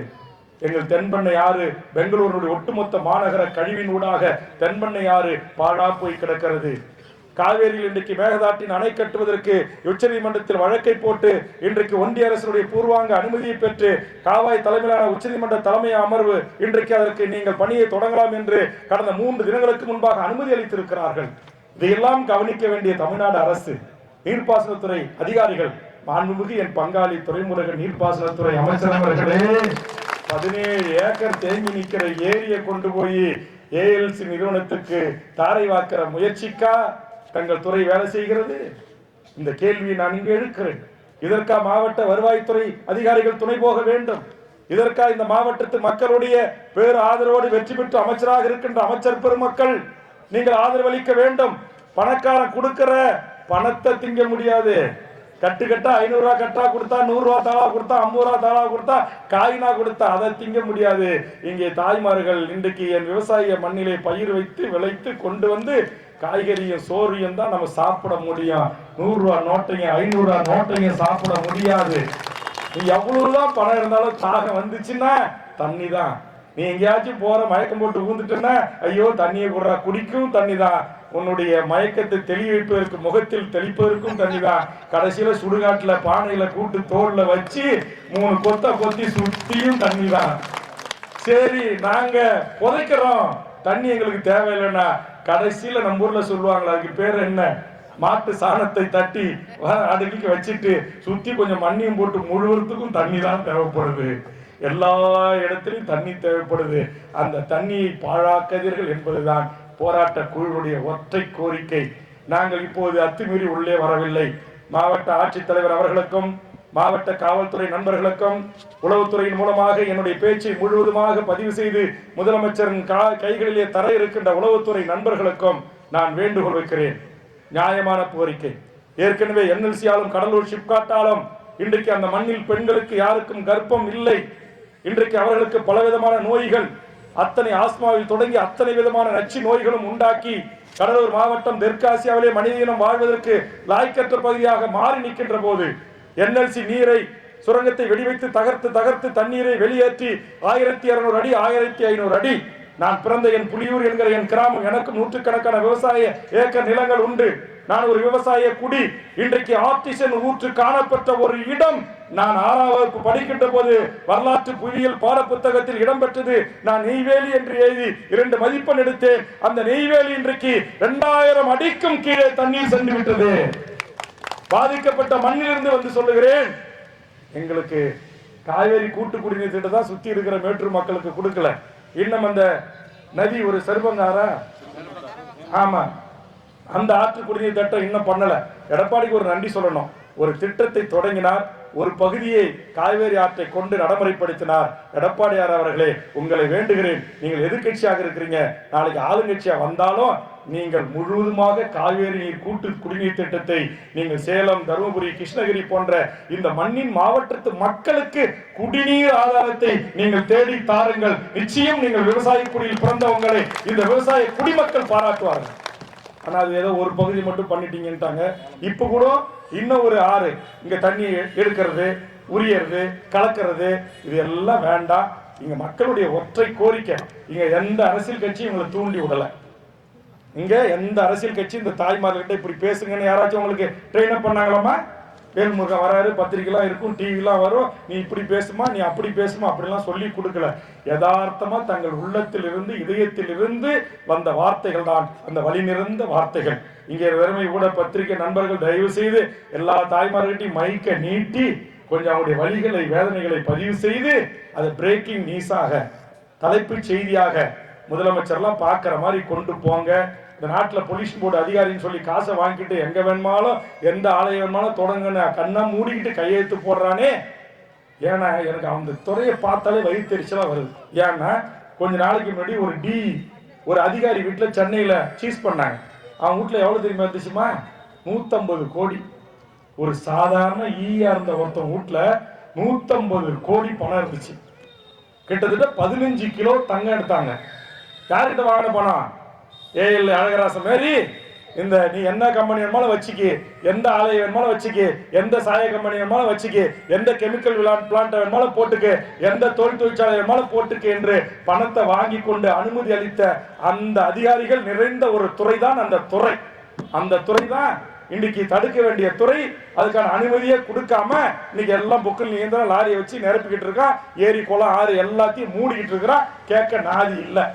எங்கள் தென்பண்ணை ஆறு, பெங்களூருடைய ஒட்டுமொத்த மாநகர கழிவின் ஊடாக தென்பண்ணை ஆறு பாழா போய் கிடக்கிறது. காவேரியில் இன்றைக்கு மேகதாட்டின் அணை கட்டுவதற்கு உச்சநீதிமன்றத்தில் வழக்கை போட்டு இன்றைக்கு ஒன்றிய அரசுடைய பூர்வாங்க அனுமதியை பெற்று காவாய் தலைமையிலான உச்சநீதிமன்ற தலைமை அமர்வு இன்றைக்கு அதற்கு நீங்கள் பணியை தொடங்கலாம் என்று கடந்த 3 தினங்களுக்கு முன்பாக அனுமதி அளித்திருக்கிறார்கள். இதையெல்லாம் கவனிக்க வேண்டிய தமிழ்நாடு அரசு, நீர்ப்பாசனத்துறை அதிகாரிகள், மாண்புமிகு என் பங்காளி துறைமுருகன் நீர்ப்பாசனத்துறை அமைச்சர் அவர்களே, 17 ஏக்கர் தேங்கி நிற்கிற ஏரியை கொண்டு போய் ஏஎல்சி நிறுவனத்துக்கு தாரை வாக்கிற முயற்சிக்கா தங்கள் துறை வேலை செய்கிறது? இந்த கேள்வியை நான் இங்கு எழுக்கிறேன். இதற்கா மாவட்ட வருவாய்த்துறை அதிகாரிகள் துணை போக வேண்டும்? இதற்கா இந்த மாவட்டத்து மக்களுடைய பேர் ஆதரவோடு வெற்றி பெற்று அமைச்சராக இருக்கின்ற அமைச்சர் பெருமக்கள் நீங்கள் ஆதரவளிக்க வேண்டும். பணக்காரன் கொடுக்கிற பணத்தை திங்க முடியாது. கட்டா 500 ரூபா கட்டா கொடுத்தா, 100 ரூபா தாளா கொடுத்தா, 50 ரூபா தாளா கொடுத்தா, காயினா கொடுத்தா அதை திங்க முடியாது. இங்கே தாய்மார்கள் இன்றைக்கு என் விவசாய மண்ணிலே பயிர் வைத்து விளைத்து கொண்டு வந்து காய்கறியும் சோறியும் தான் நம்ம சாப்பிட முடியும். 100 ரூபா நோட்டையும் 500 ரூபா நோட்டையும் சாப்பிட முடியாது. நீ எவ்வளவுதான் பணம் இருந்தாலும் தாகம் வந்துச்சுன்னா தண்ணி தான். நீ எங்கேயாச்சும் போற மயக்கம் போட்டு ஊந்துட்டேன்னா ஐயோ தண்ணியை குடுறா, குடிக்கும் தண்ணி தான். உன்னுடைய மயக்கத்தை தெளி வைப்பதற்கு முகத்தில் தெளிப்பதற்கும் தண்ணி தான். கடைசியில சுடுகாட்டுல பானையில கூட்டு தோல்ல வச்சு 3 கொத்த கொத்தி சுத்தியும் தண்ணி தான். சரி நாங்க புதைக்கிறோம், தண்ணி எங்களுக்கு தேவையில்லைன்னா கடைசியில நம்ம ஊர்ல சொல்லுவாங்களா, அதுக்கு பேர் என்ன, மாட்டு சாணத்தை தட்டி அடுக்கி வச்சுட்டு சுத்தி கொஞ்சம் மண்ணியும் போட்டு முழுவதுக்கும் தண்ணி தான் தேவைப்படுது. எல்லா இடத்திலும் தண்ணி தேவைப்படுது. அந்த தண்ணியை பாழாக்காதீர்கள் என்பதுதான் போராட்ட குழுவுடைய ஒற்றை கோரிக்கை. நாங்கள் இப்போது அத்துமீறி உள்ளே வரவில்லை. மாவட்ட ஆட்சித்தலைவர் அவர்களுக்கும் மாவட்ட காவல்துறை நண்பர்களுக்கும் உளவுத்துறையின் மூலமாக என்னுடைய பேச்சை முழுவதுமாக பதிவு செய்து முதலமைச்சரின் கைகளிலே தர இருக்கின்ற உளவுத்துறை நண்பர்களுக்கும் நான் வேண்டுகோள் வைக்கிறேன். நியாயமான கோரிக்கை. ஏற்கனவே என்எல்சி ஆலும் கடலூர் ஷிப்காட்டாலும் இன்றைக்கு அந்த மண்ணில் பெண்களுக்கு யாருக்கும் கர்ப்பம் இல்லை. இன்றைக்கு அவர்களுக்கு பலவிதமான நோய்கள், அத்தனை ஆஸ்மாவில் தொடங்கி அத்தனை விதமான நச்சு நோய்களும் உண்டாக்கி கடலூர் மாவட்டம் தெற்காசியாவிலே மனிதனம் வாழ்வதற்கு லாய்க்கற்ற பகுதியாக மாறி நிற்கின்ற போது என்எல்சி நீரை சுரங்கத்தை வெடிவைத்து தகர்த்து தண்ணீரை வெளியேற்றி 1200 அடி 1500 அடி. நான் பிறந்த என் புலியூர் என்கிற என் கிராமம், எனக்கு நூற்றுக்கணக்கான விவசாய ஏக்கர் நிலங்கள் உண்டு. நான் ஒரு விவசாய குடி. இன்றைக்கு ஆக்சிஜன் ஊற்று காணப்பட்ட ஒரு இடம் நான் 6ஆம் வகுப்பு படிக்கின்ற போது வரலாற்று புவியியல் பாட புத்தகத்தில் இடம்பெற்றது. நான் நெய்வேலி என்று எழுதி 2 மதிப்பெண் எடுத்தேன். அந்த நெய்வேலி இன்றைக்கு 2000 அடிக்கும் கீழே தண்ணீர் சென்று விட்டது. பாதிக்கப்பட்ட மண்ணிலிருந்து வந்து சொல்லுகிறேன், எங்களுக்கு காவேரி கூட்டு குடிநீர் திட்டம் தான் சுத்தி இருக்கிற மேட்டூர் மக்களுக்கு கொடுக்கல. இன்னும் அந்த நதி ஒரு சர்வங்காரா, ஆமா, அந்த ஆற்று குடிநீர் திட்டம் இன்னும் பண்ணல. எடப்பாடிக்கு ஒரு நன்றி சொல்லணும். ஒரு திட்டத்தை தொடங்கினார், ஒரு பகுதியை காவேரி ஆற்றை கொண்டு நடைமுறைப்படுத்தினார். எடப்பாடியார் அவர்களே, உங்களை வேண்டுகிறேன், நீங்கள் எதிர்கட்சியாக இருக்கிறீங்க, நாளைக்கு ஆளுங்கட்சியா வந்தாலும் நீங்கள் முழுவதுமாக காவேரி நீர் கூட்டு குடிநீர் திட்டத்தை நீங்கள் சேலம், தருமபுரி, கிருஷ்ணகிரி போன்ற இந்த மண்ணின் மாவட்டத்து மக்களுக்கு குடிநீர் ஆதாரத்தை நீங்கள் தேடி தாருங்கள். நிச்சயம் நீங்கள் விவசாய குடியில் பிறந்தவங்களை இந்த விவசாய குடிமக்கள் பாராட்டுவார்கள். ஆனா அது ஏதோ ஒரு பகுதி மட்டும் பண்ணிட்டீங்கன்ட்டாங்க. இப்ப கூட இன்னும் ஒரு 6 இங்க தண்ணி எடுக்கிறது, உரியறது, கலக்கிறது, இது எல்லாம் வேண்டாம். இங்க மக்களுடைய ஒற்றை கோரிக்கை. இங்க எந்த அரசியல் கட்சியும் உங்களை தூண்டி விடல. இங்க எந்த அரசியல் கட்சி இந்த தாய்மார்கிட்ட இப்படி பேசுங்கன்னு யாராச்சும் உங்களுக்கு ட்ரெயின் அப் பண்ணாங்களாமா? வேல்முருகன் வராரு, பத்திரிகைலாம் இருக்கும், டிவிலாம் வரும், நீ இப்படி பேசுமா, நீ அப்படி பேசுமா, அப்படிலாம் சொல்லி கொடுக்கல. யதார்த்தமா தங்கள் உள்ளத்தில் இருந்து இதயத்தில் இருந்து வந்த வார்த்தைகள் தான் அந்த வழி நிறைந்த வார்த்தைகள். இங்கே வெறுமை கூட பத்திரிகை நண்பர்கள் தயவு செய்து எல்லா தாய்மார்கிட்டையும் மைக்க நீட்டி கொஞ்சம் அவருடைய வழிகளை வேதனைகளை பதிவு செய்து அதை பிரேக்கிங் நியூஸாக தலைப்புச் செய்தியாக முதலமைச்சர்லாம் பார்க்குற மாதிரி கொண்டு போங்க. இந்த நாட்டில் பொலிஷன் போர்டு அதிகாரின்னு சொல்லி காசை வாங்கிட்டு எங்க வேணுமாலும் எந்த ஆலயம் வேணுமாலும் தொடங்குன்னு கண்ணா மூடிக்கிட்டு கையெழுத்து போடுறானே. ஏன்னா எனக்கு அந்த துறையை பார்த்தாலே வயிற்றுச்சலா வருது. ஏன்னா கொஞ்ச நாளைக்கு முன்னாடி ஒரு அதிகாரி வீட்டில் சென்னையில் சீஸ் பண்ணாங்க. அவன் வீட்டில் எவ்வளோ தெரியுமா இருந்துச்சுமா? 150 கோடி. ஒரு சாதாரண ஈயா இருந்த ஒருத்தன் வீட்டில் 150 கோடி பணம் இருந்துச்சு. கிட்டத்தட்ட 15 கிலோ தங்கம் எடுத்தாங்க. யார்கிட்ட வாங்கின பணம்? ஏஎல் அழகராசன் மாரி இந்த நீ என்ன கம்பெனி வேணுமாலும் வச்சுக்கி, எந்த ஆலையை வேணுமாலும் வச்சுக்கி, எந்த சாய கம்பெனி வேணுமாலும் வச்சுக்கி, எந்த கெமிக்கல் பிளான்ட் வேணுமாலும் போட்டுக்கு, எந்த தொழிற்சாலை வேணுமாலும் போட்டுக்கு என்று பணத்தை வாங்கி கொண்டு அனுமதி அளித்த அந்த அதிகாரிகள் நிறைந்த ஒரு துறை தான் அந்த துறை. அந்த துறை தான் இன்னைக்கு தடுக்க வேண்டிய துறை. அதுக்கான அனுமதியை கொடுக்காம இன்னைக்கு எல்லாம் புக்கில் இயந்திரம் லாரியை வச்சு நிரப்பிக்கிட்டு இருக்கான். ஏரி குளம் ஆறு எல்லாத்தையும் மூடிக்கிட்டு இருக்கிறான். கேட்க நாதி இல்லை.